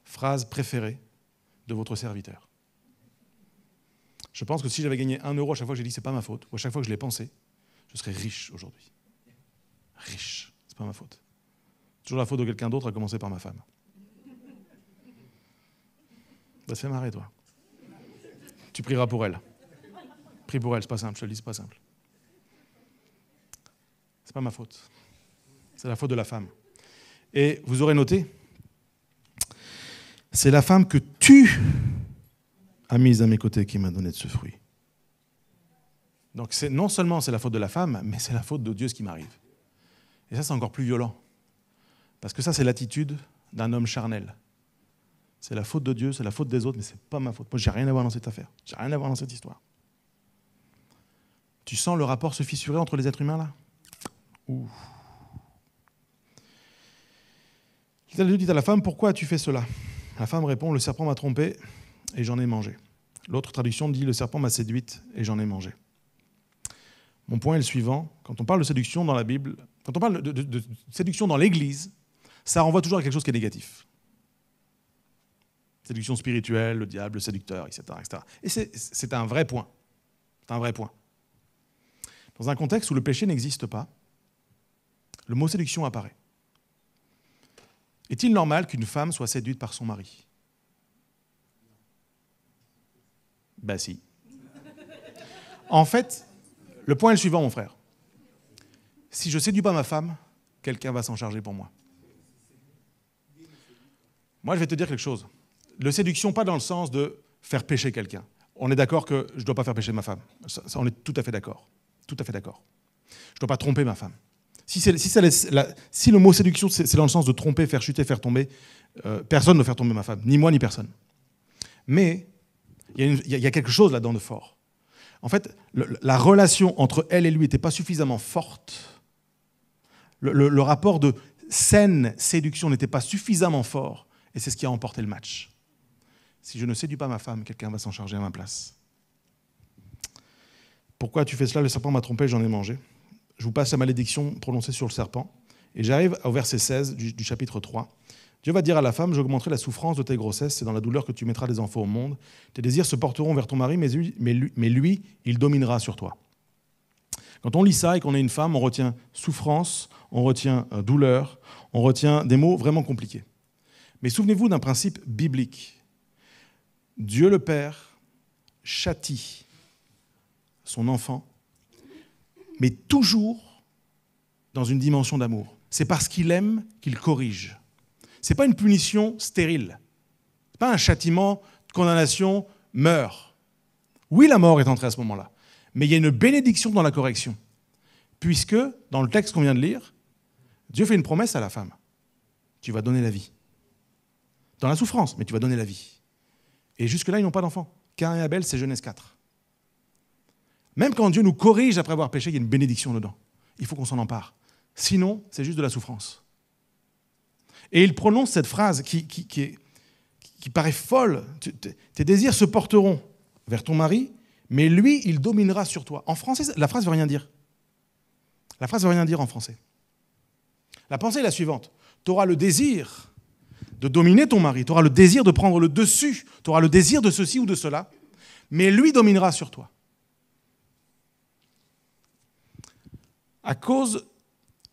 Phrase préférée de votre serviteur. Je pense que si j'avais gagné 1 euro à chaque fois que j'ai dit c'est pas ma faute, ou à chaque fois que je l'ai pensé, je serais riche aujourd'hui. Riche, c'est pas ma faute. Toujours la faute de quelqu'un d'autre, à commencer par ma femme. Ça te fait marrer, toi. Tu prieras pour elle. Prie pour elle, c'est pas simple, je te le dis, c'est pas simple. C'est pas ma faute. C'est la faute de la femme. Et vous aurez noté, c'est la femme que tu as mise à mes côtés qui m'a donné de ce fruit. Donc non seulement c'est la faute de la femme, mais c'est la faute de Dieu ce qui m'arrive. Et ça, c'est encore plus violent. Parce que ça, c'est l'attitude d'un homme charnel. C'est la faute de Dieu, c'est la faute des autres, mais c'est pas ma faute. Moi, j'ai rien à voir dans cette affaire. J'ai rien à voir dans cette histoire. Tu sens le rapport se fissurer entre les êtres humains, là? Ouh. Dieu dit à la femme, pourquoi as-tu fait cela? La femme répond, le serpent m'a trompé et j'en ai mangé. L'autre traduction dit, le serpent m'a séduite et j'en ai mangé. Mon point est le suivant, quand on parle de séduction dans la Bible, quand on parle de séduction dans l'Église, ça renvoie toujours à quelque chose qui est négatif. Séduction spirituelle, le diable, le séducteur, etc. etc. Et c'est un vrai point. C'est un vrai point. Dans un contexte où le péché n'existe pas, le mot séduction apparaît. Est-il normal qu'une femme soit séduite par son mari? Ben si. En fait, le point est le suivant, mon frère. Si je ne séduis pas ma femme, quelqu'un va s'en charger pour moi. Moi, je vais te dire quelque chose. Le séduction, pas dans le sens de faire pécher quelqu'un. On est d'accord que je ne dois pas faire pécher ma femme. Ça, on est tout à fait d'accord. Tout à fait d'accord. Je ne dois pas tromper ma femme. Si le mot séduction, c'est dans le sens de tromper, faire chuter, faire tomber, personne ne doit faire tomber ma femme. Ni moi, ni personne. Mais il y a quelque chose là-dedans de fort. En fait, la relation entre elle et lui n'était pas suffisamment forte. Le rapport de saine séduction n'était pas suffisamment fort. Et c'est ce qui a emporté le match. Si je ne séduis pas ma femme, quelqu'un va s'en charger à ma place. Pourquoi tu fais cela? Le serpent m'a trompé, j'en ai mangé. Je vous passe la malédiction prononcée sur le serpent. Et j'arrive au verset 16 du chapitre 3. Dieu va dire à la femme, j'augmenterai la souffrance de tes grossesses, c'est dans la douleur que tu mettras des enfants au monde. Tes désirs se porteront vers ton mari, mais lui, il dominera sur toi. Quand on lit ça et qu'on est une femme, on retient souffrance, on retient douleur, on retient des mots vraiment compliqués. Mais souvenez-vous d'un principe biblique. Dieu le Père châtie son enfant, mais toujours dans une dimension d'amour. C'est parce qu'il aime qu'il corrige. Ce n'est pas une punition stérile. Ce n'est pas un châtiment, condamnation, meurt. Oui, la mort est entrée à ce moment-là. Mais il y a une bénédiction dans la correction. Puisque, dans le texte qu'on vient de lire, Dieu fait une promesse à la femme. Tu vas donner la vie. Dans la souffrance, mais tu vas donner la vie. Et jusque-là, ils n'ont pas d'enfants. Caïn et Abel, c'est Genèse 4. Même quand Dieu nous corrige après avoir péché, il y a une bénédiction dedans. Il faut qu'on s'en empare. Sinon, c'est juste de la souffrance. Et il prononce cette phrase qui paraît folle. Tes désirs se porteront vers ton mari, mais lui, il dominera sur toi. En français, la phrase ne veut rien dire. La phrase ne veut rien dire en français. La pensée est la suivante. Tu auras le désir de dominer ton mari, tu auras le désir de prendre le dessus, tu auras le désir de ceci ou de cela, mais lui dominera sur toi. À cause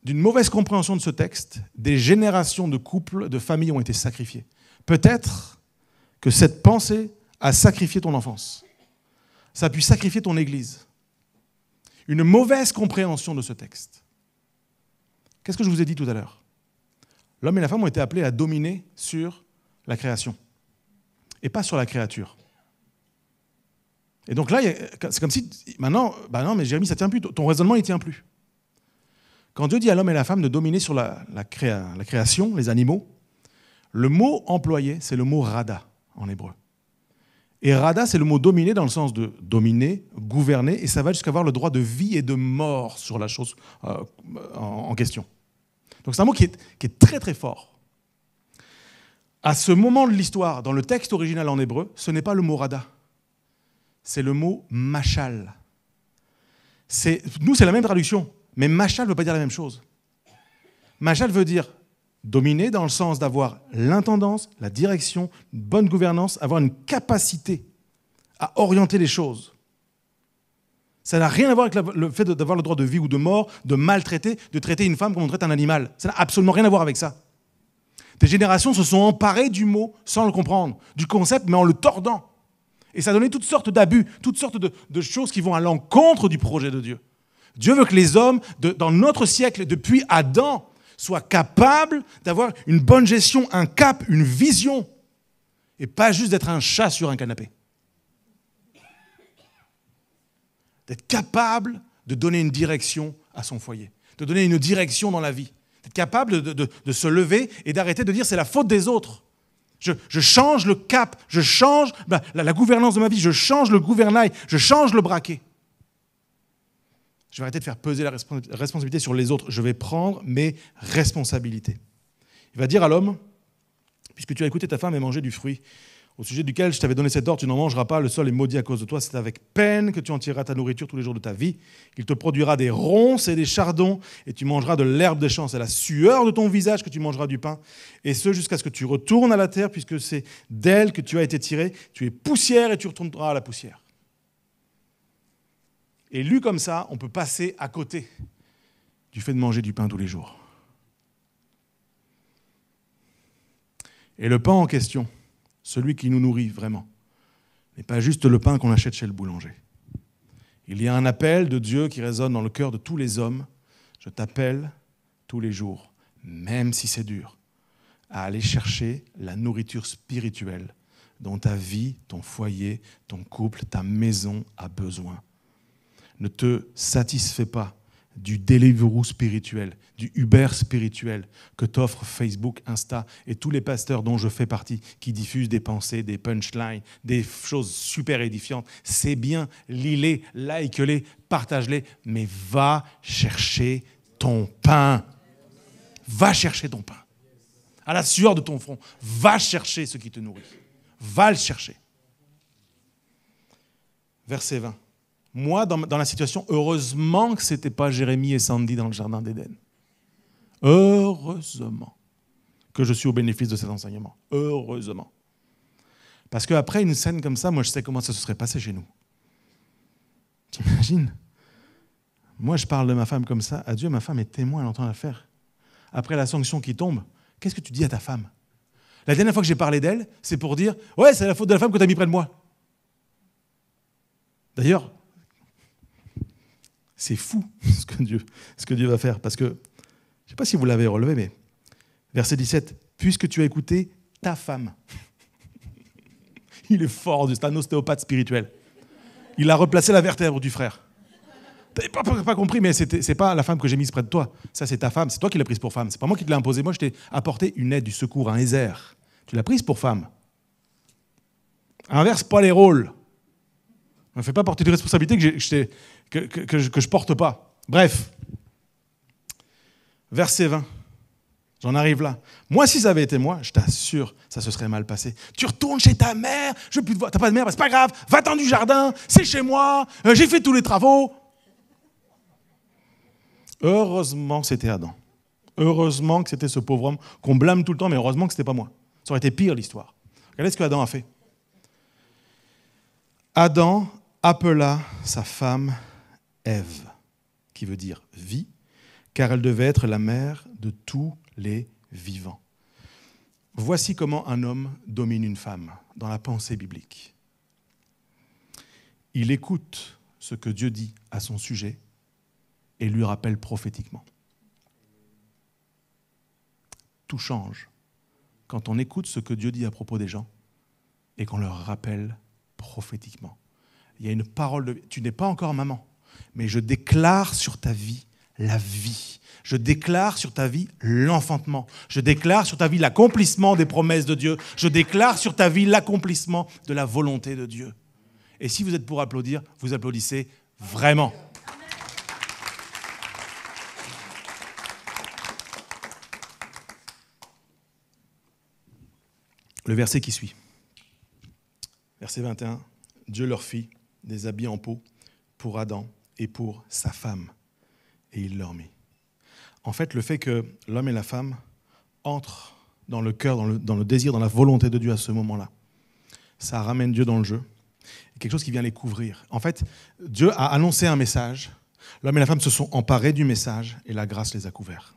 d'une mauvaise compréhension de ce texte, des générations de couples, de familles ont été sacrifiées. Peut-être que cette pensée a sacrifié ton enfance. Ça a pu sacrifier ton église. Une mauvaise compréhension de ce texte. Qu'est-ce que je vous ai dit tout à l'heure? L'homme et la femme ont été appelés à dominer sur la création et pas sur la créature. Et donc là, c'est comme si, maintenant, non, mais Jérémie, ça ne tient plus, ton raisonnement, il ne tient plus. Quand Dieu dit à l'homme et à la femme de dominer sur la création, les animaux, le mot employé, c'est le mot rada en hébreu. Et rada, c'est le mot dominer dans le sens de dominer, gouverner, et ça va jusqu'à avoir le droit de vie et de mort sur la chose en question. Donc c'est un mot qui est très très fort. À ce moment de l'histoire, dans le texte original en hébreu, ce n'est pas le mot rada, c'est le mot machal. Nous, c'est la même traduction, mais machal ne veut pas dire la même chose. Machal veut dire dominer dans le sens d'avoir l'intendance, la direction, une bonne gouvernance, avoir une capacité à orienter les choses. Ça n'a rien à voir avec le fait d'avoir le droit de vie ou de mort, de maltraiter, de traiter une femme comme on traite un animal. Ça n'a absolument rien à voir avec ça. Des générations se sont emparées du mot sans le comprendre, du concept, mais en le tordant. Et ça a donné toutes sortes d'abus, toutes sortes de choses qui vont à l'encontre du projet de Dieu. Dieu veut que les hommes, dans notre siècle, depuis Adam, soient capables d'avoir une bonne gestion, un cap, une vision, et pas juste d'être un chat sur un canapé. D'être capable de donner une direction à son foyer, de donner une direction dans la vie, d'être capable de se lever et d'arrêter de dire c'est la faute des autres. Je change le cap, je change la gouvernance de ma vie, je change le gouvernail, je change le braquet. Je vais arrêter de faire peser la responsabilité sur les autres. Je vais prendre mes responsabilités. Il va dire à l'homme, puisque tu as écouté ta femme et mangé du fruit, au sujet duquel je t'avais donné cet ordre, tu n'en mangeras pas, le sol est maudit à cause de toi, c'est avec peine que tu en tireras ta nourriture tous les jours de ta vie. Il te produira des ronces et des chardons, et tu mangeras de l'herbe des champs. C'est la sueur de ton visage que tu mangeras du pain, et ce jusqu'à ce que tu retournes à la terre, puisque c'est d'elle que tu as été tiré. Tu es poussière et tu retourneras à la poussière. Et lu comme ça, on peut passer à côté du fait de manger du pain tous les jours. Et le pain en question, celui qui nous nourrit vraiment, n'est pas juste le pain qu'on achète chez le boulanger. Il y a un appel de Dieu qui résonne dans le cœur de tous les hommes. Je t'appelle tous les jours, même si c'est dur, à aller chercher la nourriture spirituelle dont ta vie, ton foyer, ton couple, ta maison a besoin. Ne te satisfais pas du Deliveroo spirituel, du Uber spirituel que t'offrent Facebook, Insta et tous les pasteurs dont je fais partie qui diffusent des pensées, des punchlines, des choses super édifiantes. C'est bien, lis-les, like-les, partage-les, mais va chercher ton pain. Va chercher ton pain. À la sueur de ton front, va chercher ce qui te nourrit. Va le chercher. Verset 20. Moi, dans la situation, heureusement que ce n'était pas Jérémie et Sandy dans le jardin d'Éden. Heureusement que je suis au bénéfice de cet enseignement. Heureusement. Parce qu'après une scène comme ça, moi, je sais comment ça se serait passé chez nous. T'imagines ? Moi, je parle de ma femme comme ça. À Dieu, ma femme est témoin, elle entend l'affaire. Après la sanction qui tombe, qu'est-ce que tu dis à ta femme ? La dernière fois que j'ai parlé d'elle, c'est pour dire « Ouais, c'est la faute de la femme que tu as mis près de moi. » D'ailleurs, c'est fou ce que Dieu va faire. Parce que, je ne sais pas si vous l'avez relevé, mais verset 17, « Puisque tu as écouté ta femme. » Il est fort, c'est un ostéopathe spirituel. Il a replacé la vertèbre du frère. Tu n'avais pas compris, mais ce n'est pas la femme que j'ai mise près de toi. Ça, c'est ta femme. C'est toi qui l'as prise pour femme. Ce n'est pas moi qui te l'ai imposée. Moi, je t'ai apporté une aide, du secours, un Ézer. Tu l'as prise pour femme. Inverse pas les rôles. Ne me fais pas porter de responsabilité que je ne porte pas. Bref. Verset 20. J'en arrive là. Moi, si ça avait été moi, je t'assure, ça se serait mal passé. Tu retournes chez ta mère, je veux plus te voir. T'as pas de mère, c'est pas grave. Va-t'en du jardin, c'est chez moi, j'ai fait tous les travaux. Heureusement que c'était Adam. Heureusement que c'était ce pauvre homme qu'on blâme tout le temps, mais heureusement que c'était pas moi. Ça aurait été pire l'histoire. Regardez ce que Adam a fait. Adam appela sa femme Ève, qui veut dire vie, car elle devait être la mère de tous les vivants. Voici comment un homme domine une femme dans la pensée biblique. Il écoute ce que Dieu dit à son sujet et lui rappelle prophétiquement. Tout change quand on écoute ce que Dieu dit à propos des gens et qu'on leur rappelle prophétiquement. Il y a une parole de vie. Tu n'es pas encore maman, mais je déclare sur ta vie la vie. Je déclare sur ta vie l'enfantement. Je déclare sur ta vie l'accomplissement des promesses de Dieu. Je déclare sur ta vie l'accomplissement de la volonté de Dieu. Et si vous êtes pour applaudir, vous applaudissez vraiment. Le verset qui suit. Verset 21. Dieu leur fit des habits en peau pour Adam et pour sa femme. Et il leur mit. En fait, le fait que l'homme et la femme entrent dans le cœur, dans le désir, dans la volonté de Dieu à ce moment-là, ça ramène Dieu dans le jeu. Quelque chose qui vient les couvrir. En fait, Dieu a annoncé un message. L'homme et la femme se sont emparés du message et la grâce les a couverts.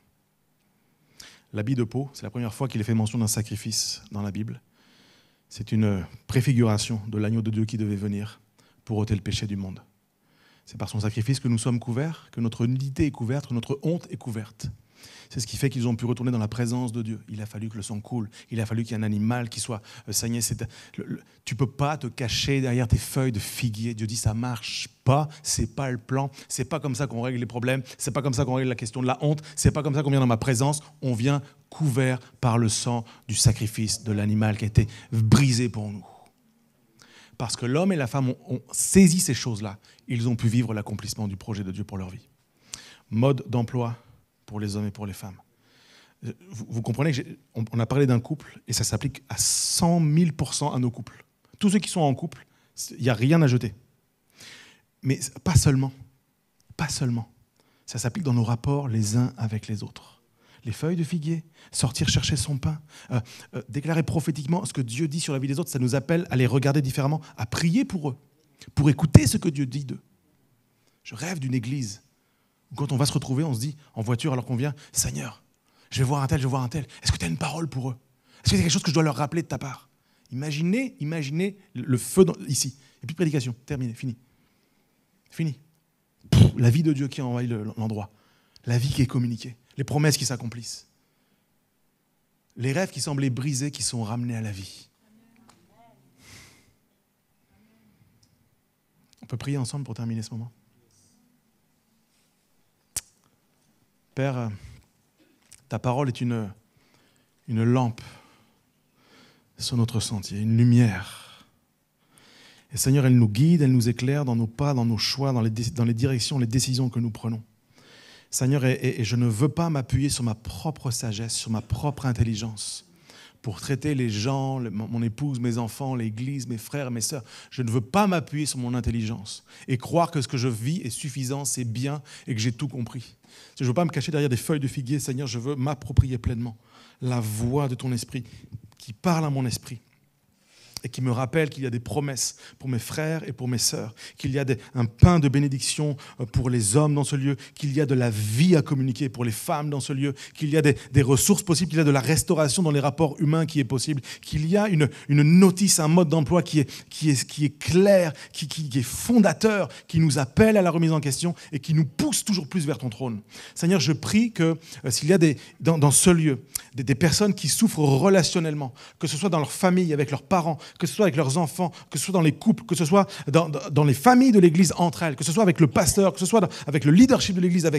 L'habit de peau, c'est la première fois qu'il est fait mention d'un sacrifice dans la Bible. C'est une préfiguration de l'agneau de Dieu qui devait venir pour ôter le péché du monde. C'est par son sacrifice que nous sommes couverts, que notre nudité est couverte, que notre honte est couverte. C'est ce qui fait qu'ils ont pu retourner dans la présence de Dieu. Il a fallu que le sang coule. Il a fallu qu'il y ait un animal qui soit saigné. Tu ne peux pas te cacher derrière tes feuilles de figuier. Dieu dit ça ne marche pas, ce n'est pas le plan. Ce n'est pas comme ça qu'on règle les problèmes. Ce n'est pas comme ça qu'on règle la question de la honte. Ce n'est pas comme ça qu'on vient dans ma présence. On vient couvert par le sang du sacrifice de l'animal qui a été brisé pour nous. Parce que l'homme et la femme ont saisi ces choses-là. Ils ont pu vivre l'accomplissement du projet de Dieu pour leur vie. Mode d'emploi pour les hommes et pour les femmes. Vous comprenez qu'on a parlé d'un couple et ça s'applique à 100 000% à nos couples. Tous ceux qui sont en couple, il n'y a rien à jeter. Mais pas seulement. Pas seulement. Ça s'applique dans nos rapports les uns avec les autres. Les feuilles de figuier, sortir chercher son pain, déclarer prophétiquement ce que Dieu dit sur la vie des autres, ça nous appelle à les regarder différemment, à prier pour eux, pour écouter ce que Dieu dit d'eux. Je rêve d'une église où quand on va se retrouver, on se dit, en voiture alors qu'on vient, « Seigneur, je vais voir un tel, est-ce que tu as une parole pour eux? Est-ce qu'il y a quelque chose que je dois leur rappeler de ta part ?» Imaginez le feu ici. Et puis prédication, terminé, fini. Fini. La vie de Dieu qui envahit l'endroit. La vie qui est communiquée. Les promesses qui s'accomplissent. Les rêves qui semblaient brisés, qui sont ramenés à la vie. On peut prier ensemble pour terminer ce moment. Père, ta parole est une lampe sur notre sentier, une lumière. Et Seigneur, elle nous guide, elle nous éclaire dans nos pas, dans nos choix, dans les directions, les décisions que nous prenons. Seigneur, et je ne veux pas m'appuyer sur ma propre sagesse, sur ma propre intelligence pour traiter les gens, mon épouse, mes enfants, l'église, mes frères, mes sœurs. Je ne veux pas m'appuyer sur mon intelligence et croire que ce que je vis est suffisant, c'est bien et que j'ai tout compris. Je ne veux pas me cacher derrière des feuilles de figuier. Seigneur, je veux m'approprier pleinement la voix de ton esprit qui parle à mon esprit et qui me rappelle qu'il y a des promesses pour mes frères et pour mes sœurs, qu'il y a un pain de bénédiction pour les hommes dans ce lieu, qu'il y a de la vie à communiquer pour les femmes dans ce lieu, qu'il y a des ressources possibles, qu'il y a de la restauration dans les rapports humains qui est possible, qu'il y a une notice, un mode d'emploi qui est clair, qui est fondateur, qui nous appelle à la remise en question et qui nous pousse toujours plus vers ton trône. Seigneur, je prie que s'il y a dans ce lieu des personnes qui souffrent relationnellement, que ce soit dans leur famille, avec leurs parents, que ce soit avec leurs enfants, que ce soit dans les couples, que ce soit dans les familles de l'Église entre elles, que ce soit avec le pasteur, que ce soit avec le leadership de l'Église,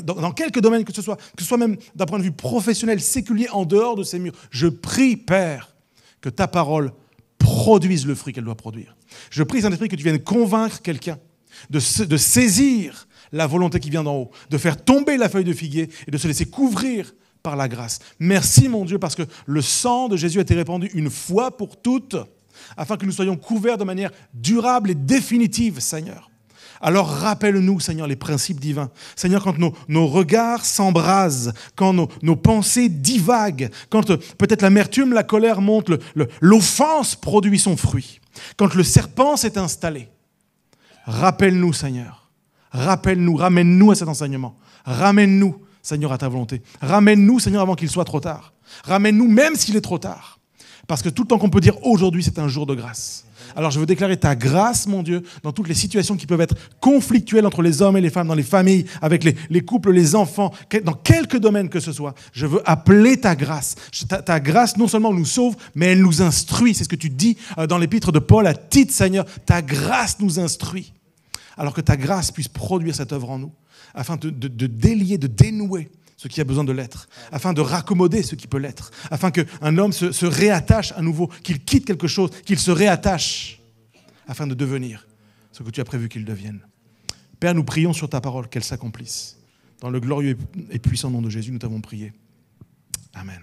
dans quelques domaines que ce soit même d'un point de vue professionnel, séculier, en dehors de ces murs. Je prie, Père, que ta parole produise le fruit qu'elle doit produire. Je prie, Saint-Esprit, que tu viennes convaincre quelqu'un de saisir la volonté qui vient d'en haut, de faire tomber la feuille de figuier et de se laisser couvrir par la grâce. Merci, mon Dieu, parce que le sang de Jésus a été répandu une fois pour toutes, afin que nous soyons couverts de manière durable et définitive, Seigneur. Alors rappelle-nous, Seigneur, les principes divins. Seigneur, quand nos regards s'embrasent, quand nos pensées divaguent, quand peut-être l'amertume, la colère monte, l'offense produit son fruit, quand le serpent s'est installé, rappelle-nous, Seigneur. Rappelle-nous, ramène-nous à cet enseignement. Ramène-nous, Seigneur, à ta volonté. Ramène-nous, Seigneur, avant qu'il soit trop tard. Ramène-nous, même s'il est trop tard. Parce que tout le temps qu'on peut dire aujourd'hui, c'est un jour de grâce. Alors je veux déclarer ta grâce, mon Dieu, dans toutes les situations qui peuvent être conflictuelles entre les hommes et les femmes, dans les familles, avec les couples, les enfants, dans quelque domaine que ce soit. Je veux appeler ta grâce. Ta grâce non seulement nous sauve, mais elle nous instruit. C'est ce que tu dis dans l'épître de Paul à Tite, Seigneur. Ta grâce nous instruit. Alors que ta grâce puisse produire cette œuvre en nous, afin de délier, de dénouer ce qui a besoin de l'être, afin de raccommoder ce qui peut l'être, afin qu'un homme se réattache à nouveau, qu'il quitte quelque chose, qu'il se réattache, afin de devenir ce que tu as prévu qu'il devienne. Père, nous prions sur ta parole, qu'elle s'accomplisse. Dans le glorieux et puissant nom de Jésus, nous t'avons prié. Amen.